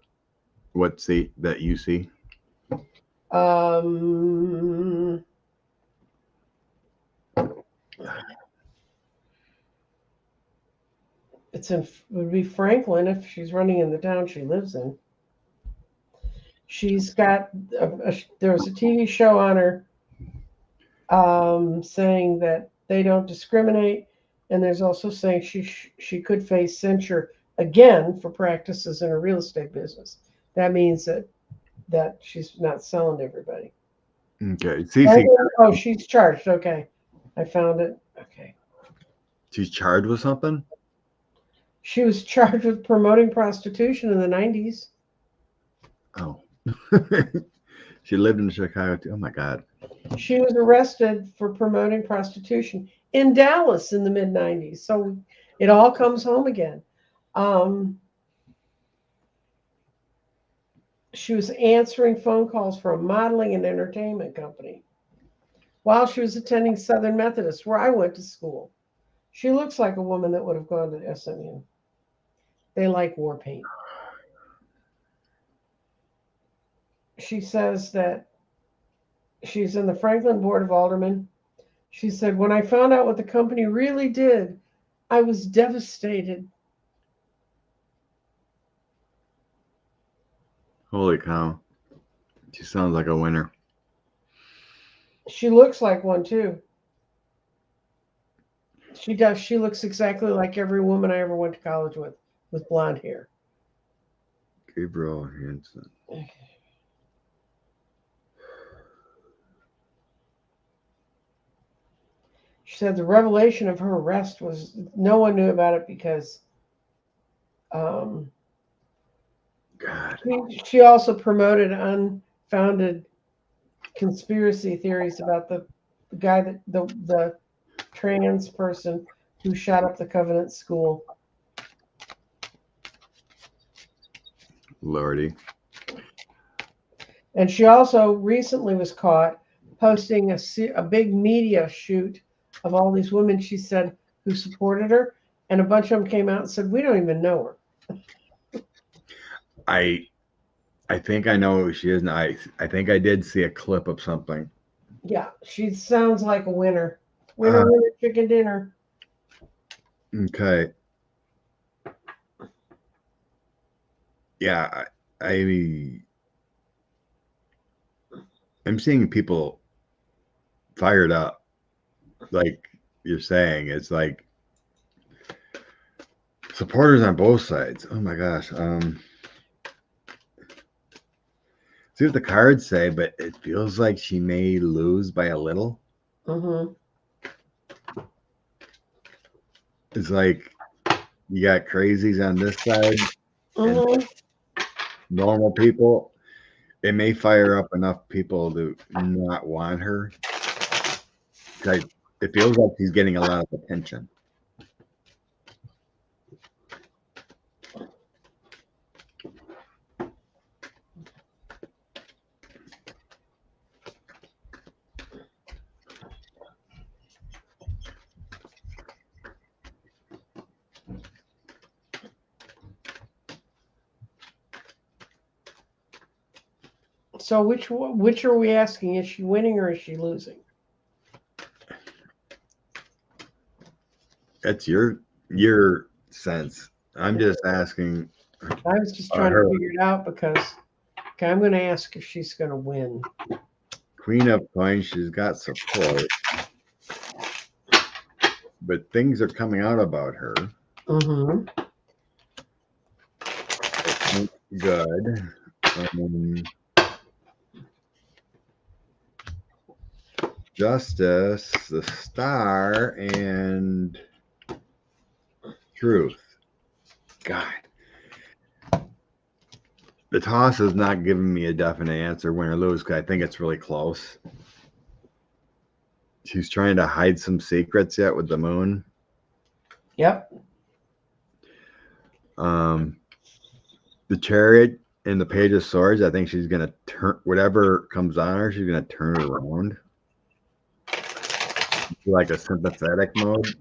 what seat that you see? Would be Franklin if she's running in the town she lives in. She's got there was a TV show on her saying that they don't discriminate, and there's also saying she could face censure again for practices in her real estate business. That means that she's not selling to everybody. Okay. Oh, she's charged. Okay, I found it. Okay. She's charged with something? She was charged with promoting prostitution in the 90s. Oh. She lived in Chicago too. Oh my God. She was arrested for promoting prostitution in Dallas in the mid 90s. So it all comes home again. She was answering phone calls for a modeling and entertainment company. while she was attending Southern Methodist, where I went to school. She looks like a woman that would have gone to SMU. They like war paint. She says that she's in the Franklin Board of Aldermen. She said, when I found out what the company really did, I was devastated. Holy cow. She sounds like a winner. She looks like one, too. She does. She looks exactly like every woman I ever went to college with blonde hair. Gabriel Hansen. She said the revelation of her arrest was no one knew about it because God. She also promoted unfounded conspiracy theories about the guy that the trans person who shot up the Covenant School. Lordy. And she also recently was caught posting a big media shoot of all these women, she said, who supported her. And a bunch of them came out and said, we don't even know her. I think I know who she is now. I think I did see a clip of something. Yeah, she sounds like a winner. Winner, chicken dinner. Okay. Yeah, I'm seeing people fired up, like you're saying. It's like supporters on both sides. Oh my gosh. See what the cards say, but it feels like she may lose by a little. Mm-hmm. It's like you got crazies on this side, and normal people. It may fire up enough people to not want her. Like, it feels like she's getting a lot of attention. So which are we asking? Is she winning or is she losing? That's your sense. I'm just asking. I was just trying to figure it out because I'm going to ask if she's going to win. Queen of Coins, she's got support, but things are coming out about her. Mm-hmm. Good. Justice, the Star, and Truth. God. The toss is not giving me a definite answer, win or lose, because I think it's really close. She's trying to hide some secrets yet with the moon. Yep. The Chariot and the Page of Swords, I think she's going to turn, whatever comes on her, she's going to turn it around. Like a sympathetic mode.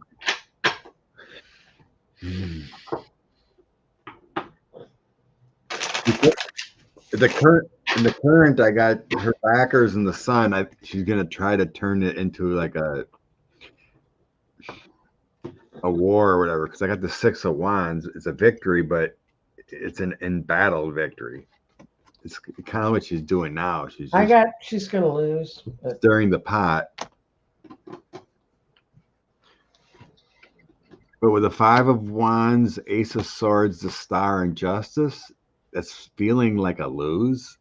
The current, I got her backers in the Sun. She's gonna try to turn it into like a war or whatever. Because I got the Six of Wands. It's a victory, but it's an in battle victory. It's kind of what she's doing now. She's gonna lose. Stirring the pot. But with the Five of Wands, Ace of Swords, the Star, and Justice, that's feeling like a lose.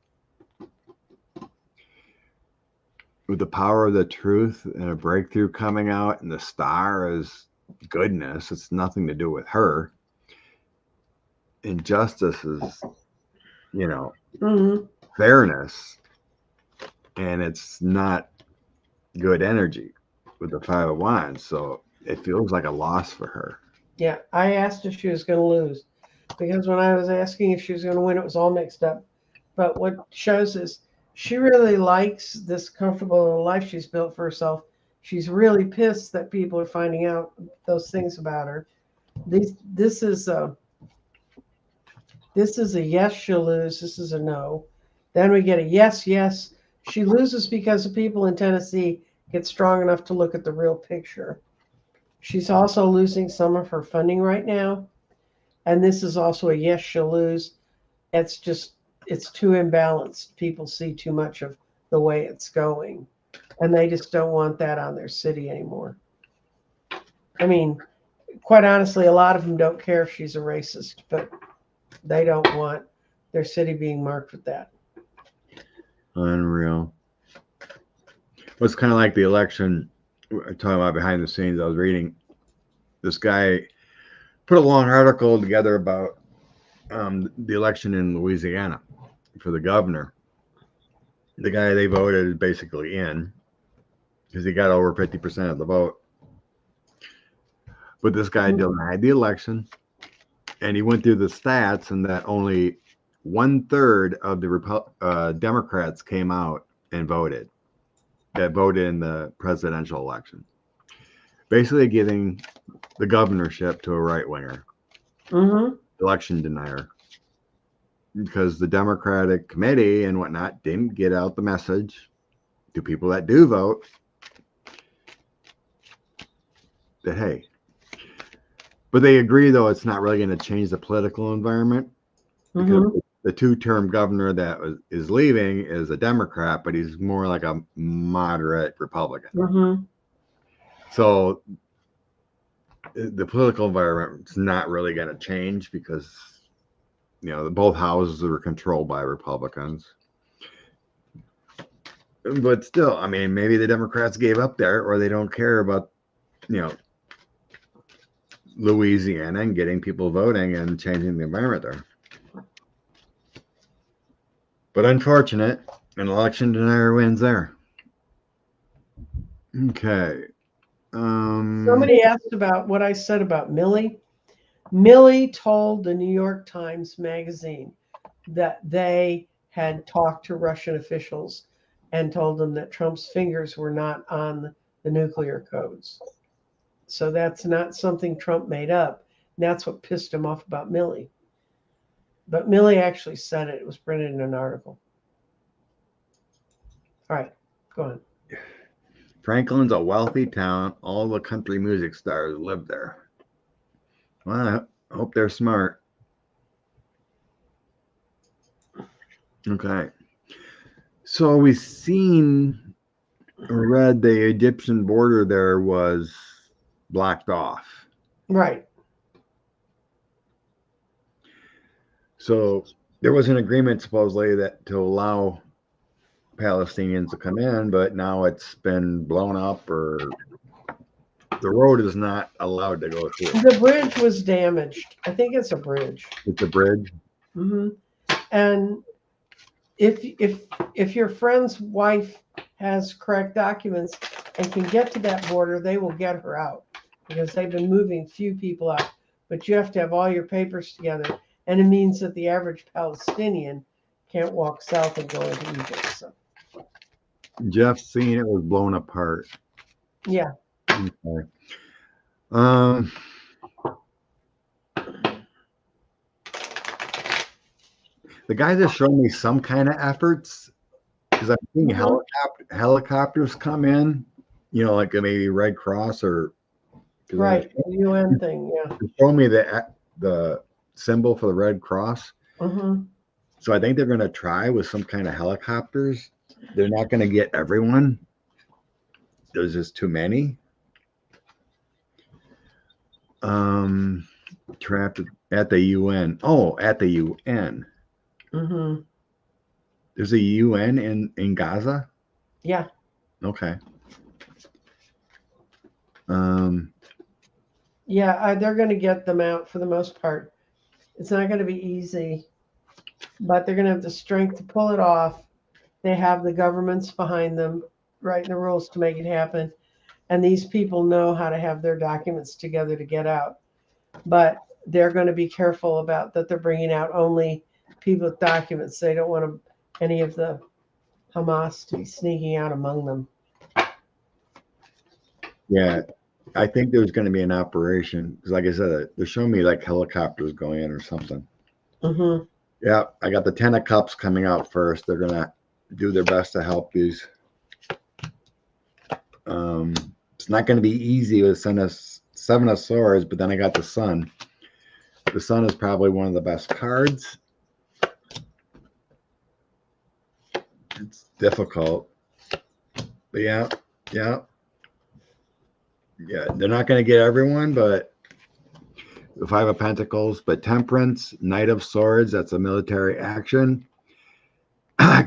With the Power of the Truth and a breakthrough coming out, and the Star is goodness. It's nothing to do with her. And Justice is, fairness. And it's not good energy with the Five of Wands. So it feels like a loss for her. Yeah, I asked if she was going to lose because when I was asking if she was going to win, it was all mixed up. But what shows is She really likes this comfortable life she's built for herself. She's really pissed that people are finding out those things about her. This is a yes, she'll lose. This is a no. Then we get a yes, yes. She loses because the people in Tennessee get strong enough to look at the real picture. She's also losing some of her funding right now. And this is also a yes, she'll lose. It's too imbalanced. People see too much of the way it's going. And they just don't want that on their city anymore. I mean, quite honestly, a lot of them don't care if she's a racist, but they don't want their city being marked with that. Unreal. Well, it's kind of like the election. Talking about behind the scenes, I was reading. This guy put a long article together about the election in Louisiana for the governor. The guy they voted is basically in because he got over 50% of the vote. But this guy denied the election, and he went through the stats, and that only 1/3 of the Democrats came out and voted. That voted in the presidential election, basically giving the governorship to a right-winger, election denier, because the Democratic committee and whatnot didn't get out the message to people that do vote that, hey, but they agree, though, it's not really going to change the political environment because the two-term governor that is leaving is a Democrat, but he's more like a moderate Republican. So the political environment is not really going to change because, both houses are controlled by Republicans. But still, I mean, maybe the Democrats gave up there, or they don't care about, Louisiana and getting people voting and changing the environment there. But unfortunate, an election denier wins there. Okay. Somebody asked about what I said about Milley. Milley told the New York Times Magazine that they had talked to Russian officials and told them that Trump's fingers were not on the nuclear codes. So that's not something Trump made up. And that's what pissed him off about Milley. But Milley actually said it. It was printed in an article. All right, go on. Franklin's a wealthy town. All the country music stars live there. Well, I hope they're smart. Okay. So we've seen or read the Egyptian border there was blocked off. Right. So there was an agreement supposedly that to allow Palestinians to come in, but now it's been blown up, or the road is not allowed to go through. The bridge was damaged. I think it's a bridge. It's a bridge. And if your friend's wife has correct documents and can get to that border, they will get her out because they've been moving few people out. But you have to have all your papers together, and it means that the average Palestinian can't walk south and go into Egypt. So. Jeff seen it was blown apart. Yeah. Okay. The guy that showed me some kind of efforts, because I'm seeing helicopters come in, like maybe Red Cross or right, the UN thing, yeah. Show me the symbol for the Red Cross. So I think they're going to try with some kind of helicopters. They're not going to get everyone. There's just too many. Trapped at the UN. Oh, at the UN. There's a UN in Gaza? Yeah. Okay. Yeah, they're going to get them out for the most part. It's not going to be easy, but they're going to have the strength to pull it off. They have the governments behind them writing the rules to make it happen. And these people know how to have their documents together to get out. But they're going to be careful about that they're bringing out only people with documents. They don't want any of the Hamas to be sneaking out among them. Yeah, I think there's going to be an operation because, like I said, they're showing me like helicopters going in or something. Mm-hmm. Yeah, I got the 10 of Cups coming out first. They're going to do their best to help these. It's not going to be easy with Seven of Swords, but then I got the Sun. The Sun is probably one of the best cards. It's difficult. But yeah. They're not going to get everyone, but the Five of Pentacles, but Temperance, Knight of Swords, that's a military action.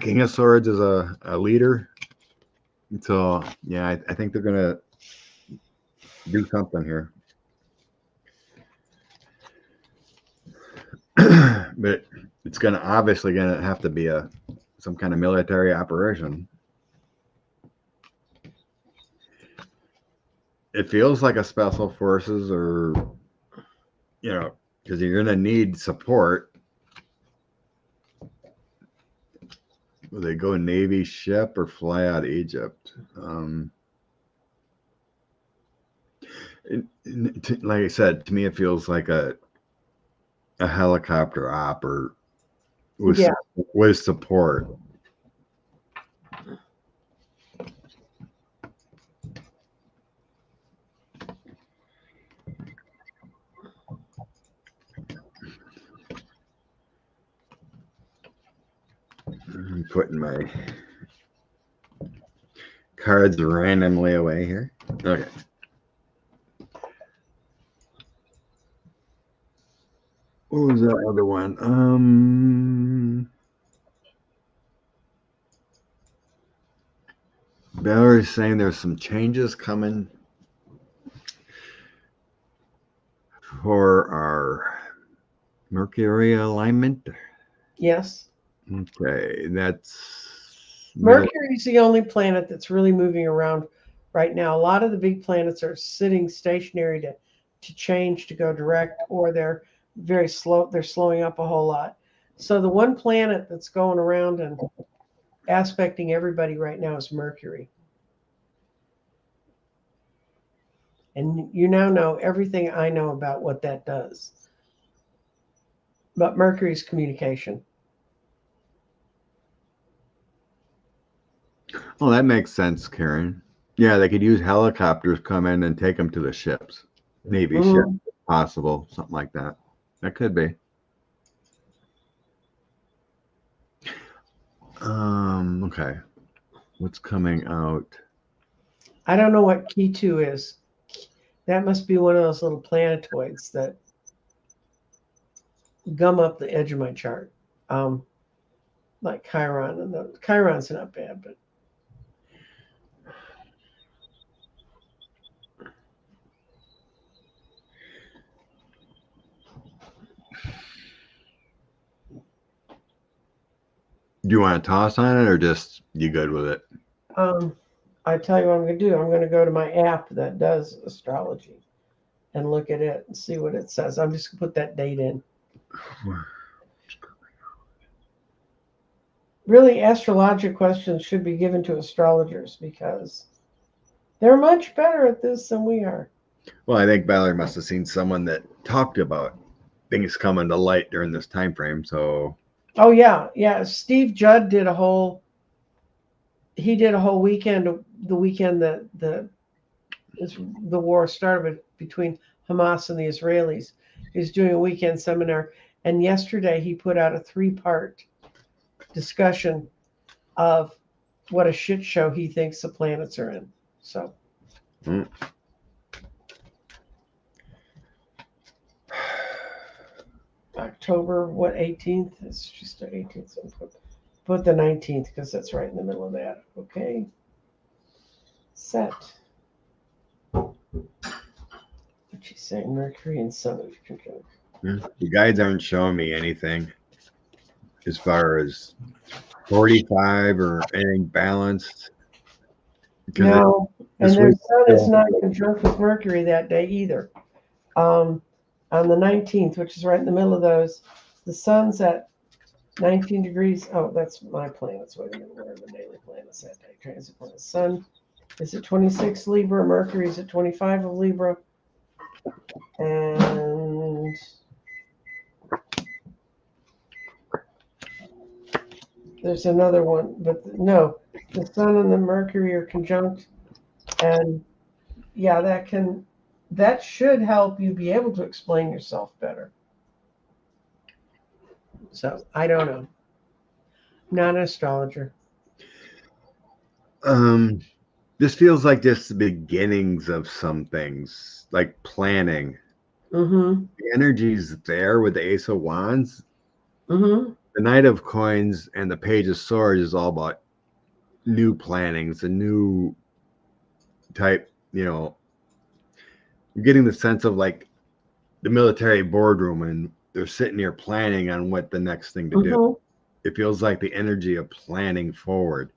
King of Swords is a leader. So, yeah, I think they're going to do something here. But it's going to obviously going to have to be some kind of military operation. It feels like a special forces or, because you're going to need support. Will they go Navy ship or fly out of Egypt? Like I said, to me, it feels like a helicopter op or with support. I'm putting my cards randomly away here. Okay. What was that other one? Valerie's saying there's some changes coming for our Mercury alignment. Yes. Okay, Mercury's the only planet that's really moving around right now. A lot of the big planets are sitting stationary to change, to go direct, or they're very slow. They're slowing up a whole lot. So the one planet that's going around and aspecting everybody right now is Mercury. And you now know everything I know about what that does. But Mercury's communication. Well, that makes sense, Karen. Yeah, they could use helicopters, come in and take them to the ships. Navy ship, if possible, something like that. That could be. Okay. What's coming out? I don't know what K2 is. That must be one of those little planetoids that gum up the edge of my chart. Like Chiron, and Chiron's not bad, but Do you want to toss on it or just you good with it? I tell you what I'm going to do. I'm going to go to my app that does astrology and look at it and see what it says. I'm just going to put that date in. Really, astrological questions should be given to astrologers because they're much better at this than we are. Well, I think Valerie must have seen someone that talked about things coming to light during this time frame. So, oh yeah. Steve Judd did a whole weekend. The weekend that the war started between Hamas and the Israelis. He's doing a weekend seminar, and yesterday he put out a 3-part discussion of what a shit show he thinks the planets are in. So. October 18th? It's just the 18th. So put the 19th because that's right in the middle of that. Okay. Set. What she's saying, Mercury and Sun. The guides aren't showing me anything as far as 45 or anything balanced. No, and their Sun is not conjunct with Mercury that day either. On the 19th, which is right in the middle of those, the Sun's at 19 degrees. Oh, that's my planets. Wait a minute. Where are the daily planets that day? Transit planet. Sun is at 26 Libra. Mercury is at 25 of Libra. And there's another one, but no, the Sun and the Mercury are conjunct. And yeah, that should help you be able to explain yourself better. So I don't know. Not an astrologer. This feels like just the beginnings of some things, like planning. Mm-hmm. The energy's there with the Ace of Wands. Mm-hmm. The Knight of Coins and the Page of Swords is all about new plannings, a new type, you're getting the sense of like the military boardroom and they're sitting here planning on what the next thing to do. It feels like the energy of planning forward.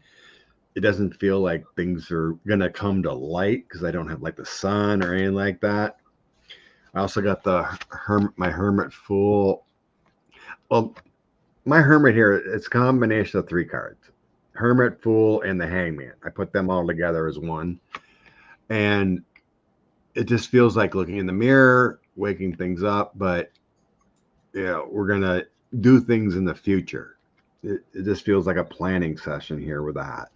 It doesn't feel like things are going to come to light because I don't have like the sun or anything like that. I also got my Hermit Fool. Well, my Hermit here, it's a combination of 3 cards. Hermit, Fool, and the Hangman. I put them all together as one. And it just feels like looking in the mirror, waking things up, but we're going to do things in the future. It just feels like a planning session here with that.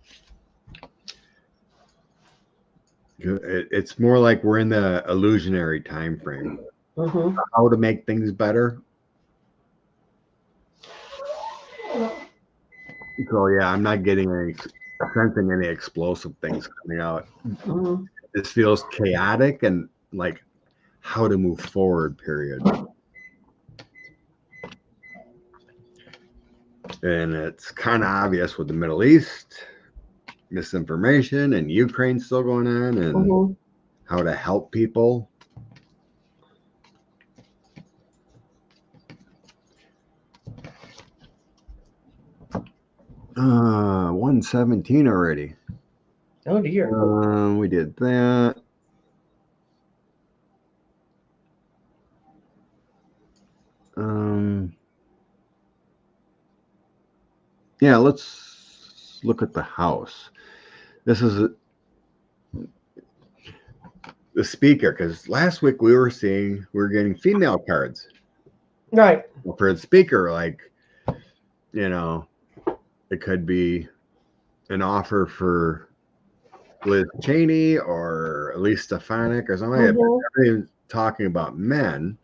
It's more like we're in the illusionary time frame. Mm-hmm. How to make things better. So yeah, I'm not sensing any explosive things coming out. Mm-hmm. This feels chaotic and like how to move forward, period. And it's kind of obvious with the Middle East, misinformation, and Ukraine still going on, and how to help people. Uh, 117 already. Oh dear. We did that. Yeah, let's look at the house. This is the speaker, because last week we were getting female cards. Right. For the speaker, like, it could be an offer for Liz Cheney or Elise Stefanik or something. Everybody's talking about men.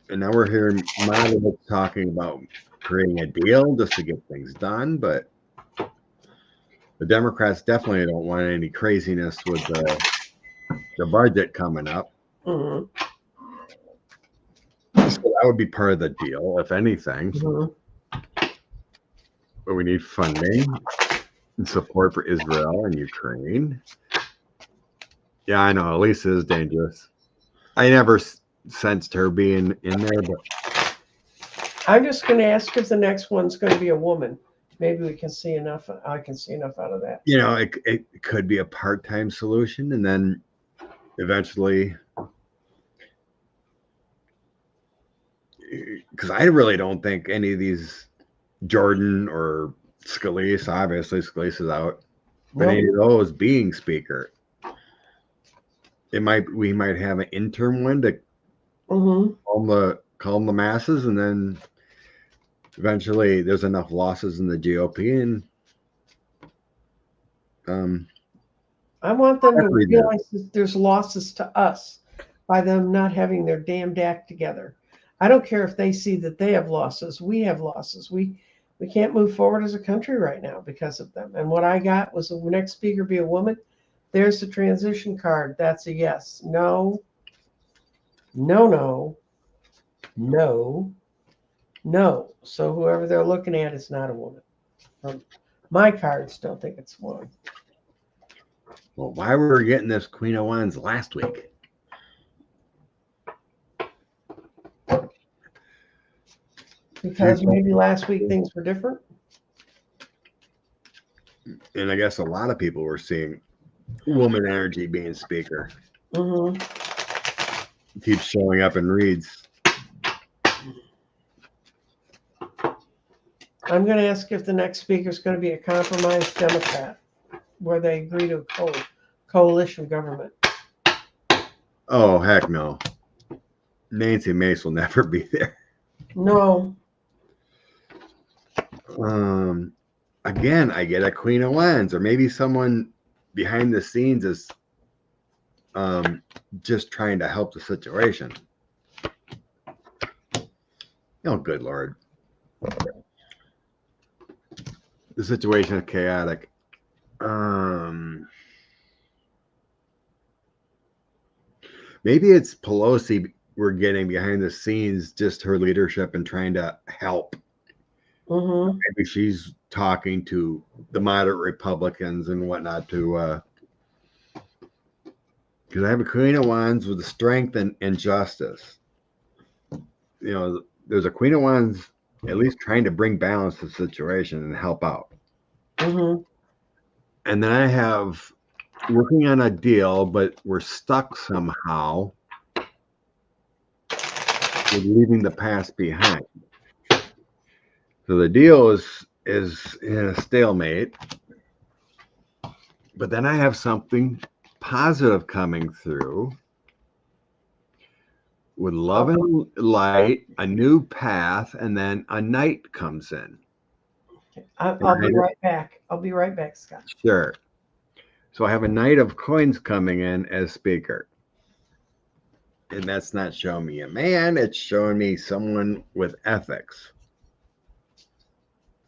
And now we're hearing Monica talking about creating a deal just to get things done, but the Democrats definitely don't want any craziness with the budget coming up. Mm-hmm. So that would be part of the deal, if anything. But we need funding and support for Israel and Ukraine. Yeah, I know. Elisa is dangerous. I never sensed her being in there, but I'm just going to ask if the next one's going to be a woman. Maybe we can see enough. I can see enough out of that. It could be a part-time solution, and then eventually, because I really don't think any of these Jordan or Scalise, obviously Scalise is out, but any of those being speaker, we might have an interim one to calm the masses, and then eventually there's enough losses in the GOP, and I want them to realize that there's losses to us by them not having their damned act together. I don't care if they see that they have losses. We have losses. We can't move forward as a country right now because of them. And what I got was the next speaker be a woman. There's the transition card. That's a yes. No. No. So whoever they're looking at is not a woman. My cards don't think it's one. Well, why were we getting this Queen of Wands last week? Because maybe last week things were different. And I guess a lot of people were seeing woman energy being speaker. Keeps showing up in reads. I'm going to ask if the next speaker is going to be a compromised Democrat, where they agree to a coalition government. Oh, heck no. Nancy Mace will never be there. No. Again, I get a Queen of Wands, or maybe someone behind the scenes is just trying to help the situation. Oh, good Lord. The situation is chaotic. Maybe it's Pelosi we're getting behind the scenes, just her leadership and trying to help. Maybe she's talking to the moderate Republicans and whatnot to, because I have a Queen of Wands with strength and justice. You know, there's a Queen of Wands at least trying to bring balance to the situation and help out. And then I have working on a deal, but we're stuck somehow with leaving the past behind. So the deal is in a stalemate. But then I have something positive coming through with love and light, a new path, and then a knight comes in. I'll be right back. I'll be right back, Scott. Sure. So I have a Knight of Coins coming in as speaker. And that's not showing me a man, it's showing me someone with ethics.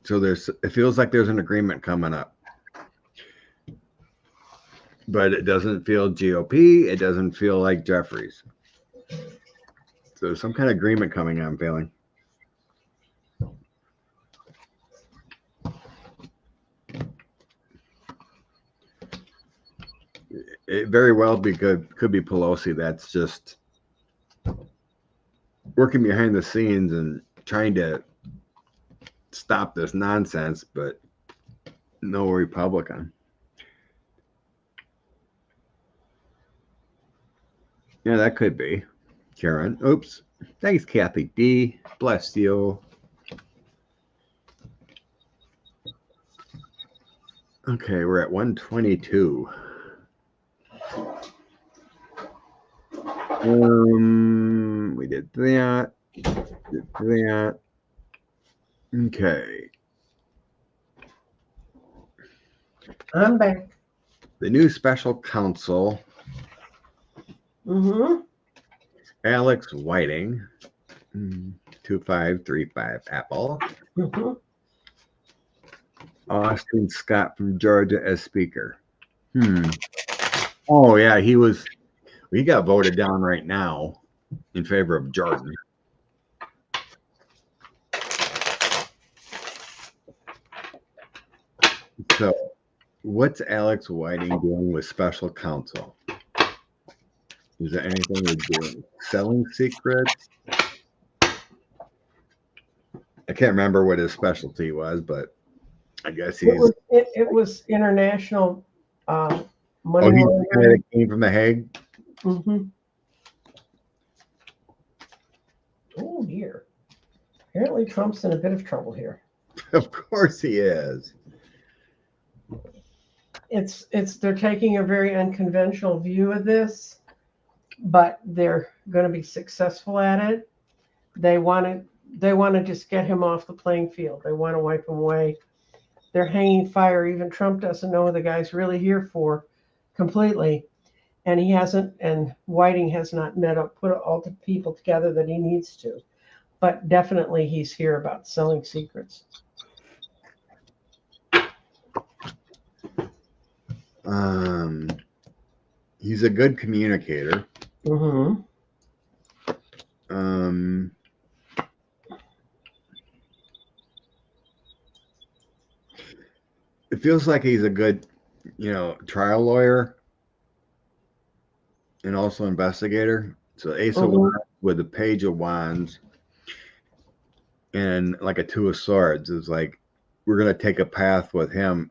So it feels like there's an agreement coming up. But it doesn't feel GOP, it doesn't feel like Jeffries. So some kind of agreement coming, I'm feeling. It very well could be Pelosi that's just working behind the scenes and trying to stop this nonsense, but no Republican. Yeah, that could be Karen. Oops. Thanks, Kathy D. Bless you. Okay, we're at 122. We did that. Okay. I'm back. The new special counsel. Alex Whiting. 2535 Apple. Austin Scott from Georgia as speaker. Oh yeah, he got voted down right now in favor of Jordan. So what's Alex Whiting doing with special counsel? Is there anything we're doing? Selling secrets? I can't remember what his specialty was, but I guess he's... It was international money. Oh, he's the guy that came from The Hague? Oh, dear. Apparently Trump's in a bit of trouble here. Of course he is. They're taking a very unconventional view of this, but they're going to be successful at it. They want to just get him off the playing field. They want to wipe him away. They're hanging fire. Even Trump doesn't know what the guy's really here for completely. And he hasn't, and Whiting has not put all the people together that he needs to. But definitely he's here about selling secrets. He's a good communicator. It feels like he's a good, trial lawyer and also investigator. So Ace of Wands with the Page of Wands and like a Two of Swords is like, we're going to take a path with him.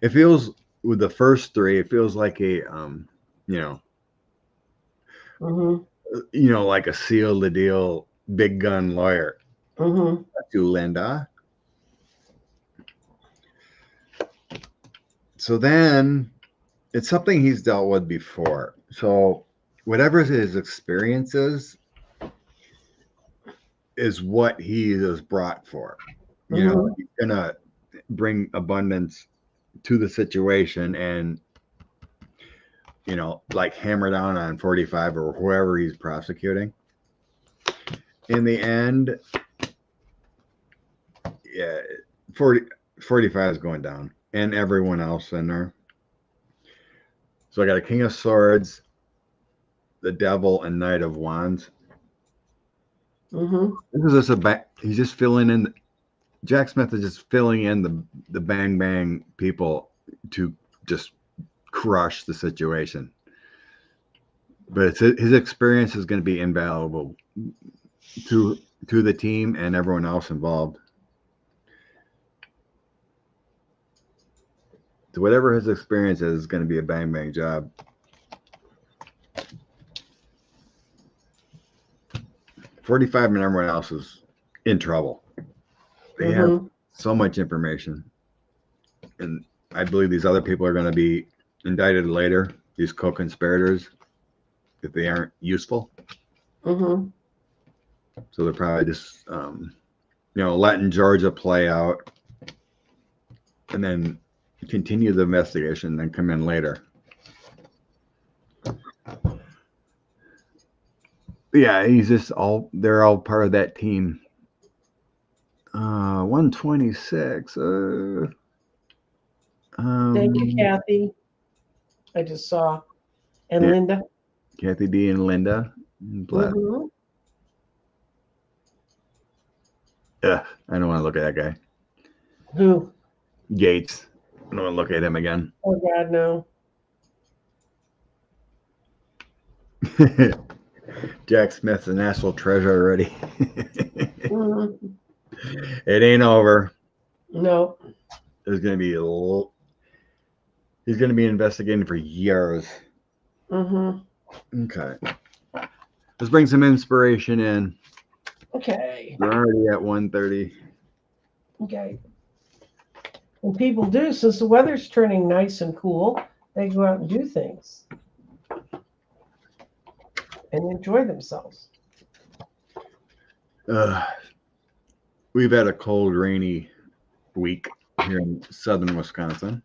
It feels with the first three, it feels like a, like a seal the deal, big gun lawyer. That's you, Linda. So then it's something he's dealt with before. So whatever his experiences is what he is brought for. You know, he's gonna bring abundance to the situation and, you know, like hammer down on 45 or whoever he's prosecuting. In the end, yeah, 45 is going down and everyone else in there. So I got a King of Swords, the Devil, and Knight of Wands. This is just he's just filling in. Jack Smith is just filling in the bang bang people to just crush the situation. But his experience is going to be invaluable to the team and everyone else involved. So whatever his experience is going to be a bang bang job. $45 and everyone else is in trouble. They have so much information, and I believe these other people are going to be indicted later. These co-conspirators, if they aren't useful. So they're probably just, you know, letting Georgia play out, and then continue the investigation, and then come in later. Yeah, they're all part of that team. 126. Thank you, Kathy. I just saw. And yeah. Linda. Kathy D and Linda. Ugh, I don't want to look at that guy. Who? Gates. I don't want to look at him again. Oh, God, no. Jack Smith's a national treasure already. It ain't over. No. There's going to be he's going to be investigating for years. Okay. Let's bring some inspiration in. Okay. We're already at 1:30. Okay. And people do, since the weather's turning nice and cool, they go out and do things and enjoy themselves. We've had a cold, rainy week here in southern Wisconsin.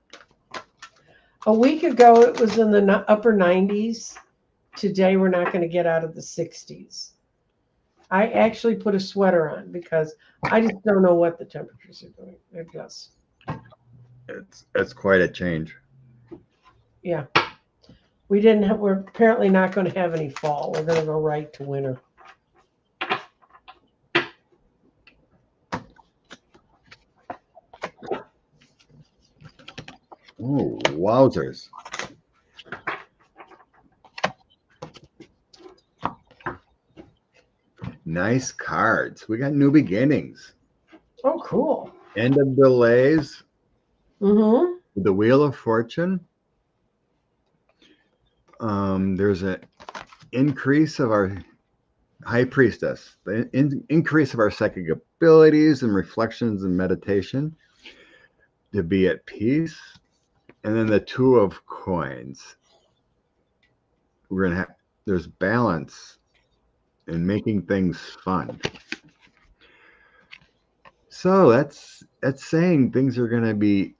A week ago, it was in the upper 90s. Today, we're not going to get out of the 60s. I actually put a sweater on because I just don't know what the temperatures are doing. They're just. It's quite a change. Yeah. We're apparently not going to have any fall. We're going to go right to winter. Oh, wowzers. Nice cards. We got new beginnings. Oh, cool. End of delays. The Wheel of Fortune. There's an increase of our High Priestess. The increase of our psychic abilities and reflections and meditation. To be at peace. And then the Two of Coins. We're going to have, there's balance in making things fun. So that's saying things are going to be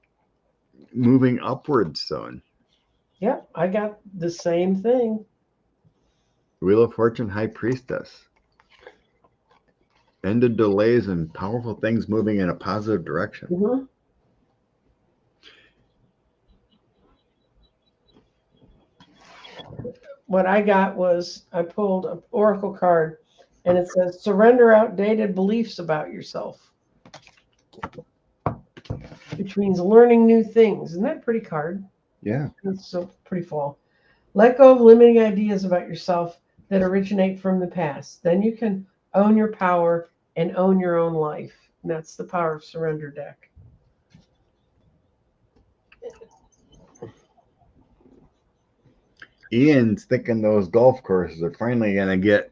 moving upwards soon. Yeah, I got the same thing. Wheel of Fortune, High Priestess. End of delays and powerful things moving in a positive direction. What I got was I pulled an oracle card and it says surrender outdated beliefs about yourself, which means learning new things. Isn't that a pretty card? Yeah. It's so pretty full. Let go of limiting ideas about yourself that originate from the past. Then you can own your power and own your own life. And that's the Power of Surrender deck. Ian's thinking those golf courses are finally going to get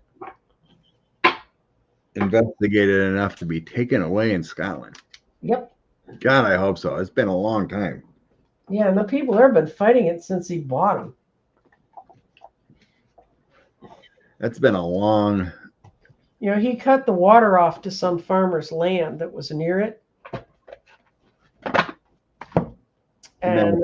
investigated enough to be taken away in Scotland. Yep. God, I hope so. It's been a long time. Yeah, and the people there have been fighting it since he bought them. That's been a long. He cut the water off to some farmer's land that was near it. And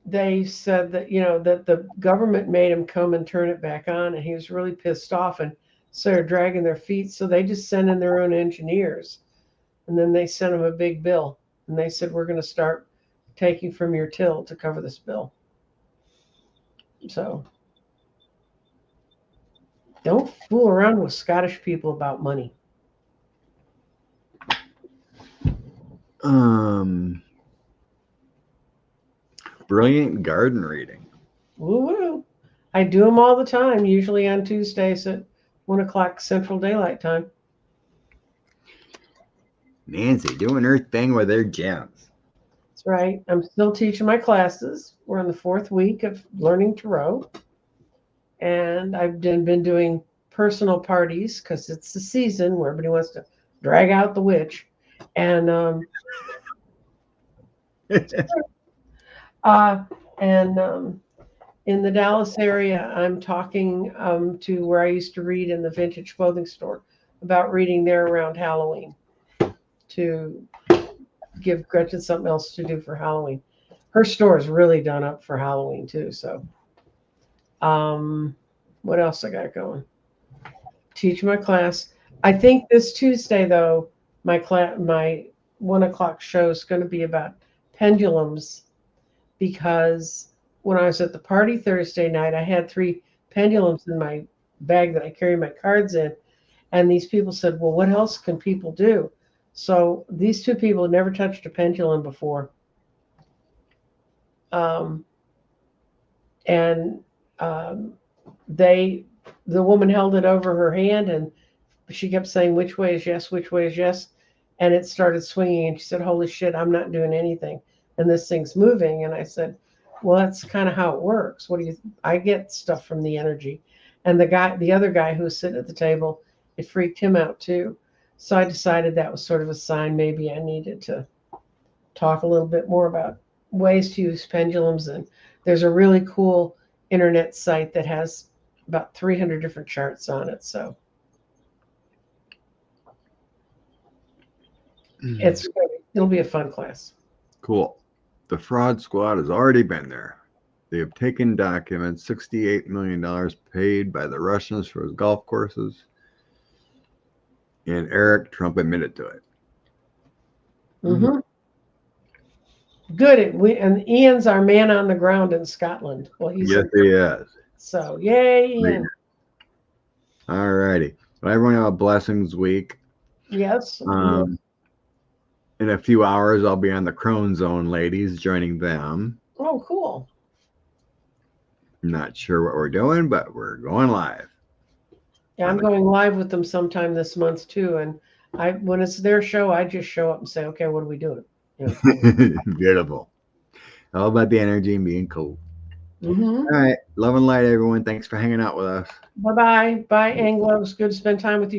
they said that, that the government made him come and turn it back on, and he was really pissed off and started dragging their feet. So they just sent in their own engineers, and then they sent him a big bill, and they said, we're going to start taking from your till to cover this bill. So don't fool around with Scottish people about money. Brilliant garden reading. Woo-woo. I do them all the time, usually on Tuesdays at 1 o'clock Central Daylight Time. Nancy doing her thing with her gems. That's right. I'm still teaching my classes. We're in the 4th week of learning tarot. And I've been doing personal parties because it's the season where everybody wants to drag out the witch. And in the Dallas area, I'm talking to where I used to read in the vintage clothing store about reading there around Halloween to give Gretchen something else to do for Halloween. Her store is really done up for Halloween too. So what else I got going? Teach my class. I think this Tuesday though, my 1 o'clock show is going to be about pendulums, because when I was at the party Thursday night, I had 3 pendulums in my bag that I carry my cards in. And these people said, well, what else can people do? So these 2 people had never touched a pendulum before. The woman held it over her hand, and she kept saying, which way is yes, which way is yes. And it started swinging, and she said, holy shit, I'm not doing anything. And this thing's moving. And I said, well, that's kind of how it works. I get stuff from the energy. And the other guy who was sitting at the table, it freaked him out too. So I decided that was sort of a sign maybe I needed to talk a little bit more about ways to use pendulums. And there's a really cool internet site that has about 300 different charts on it. So it'll be a fun class. Cool. The fraud squad has already been there. They have taken documents, $68 million paid by the Russians for his golf courses. And Eric Trump admitted to it. Mm-hmm. Good. And Ian's our man on the ground in Scotland. Well, yes, he is. So, yay, Ian. All righty. Well, everyone have a blessings week. Yes. In a few hours, I'll be on the Crone Zone ladies, joining them. Oh, cool. Not sure what we're doing, but we're going live. Yeah, I'm going live with them sometime this month too. And when it's their show, I just show up and say, okay, what are we doing? Beautiful. All about the energy and being cool. Mm-hmm. All right. Love and light, everyone. Thanks for hanging out with us. Bye-bye. Bye, Anglo. It's good to spend time with you.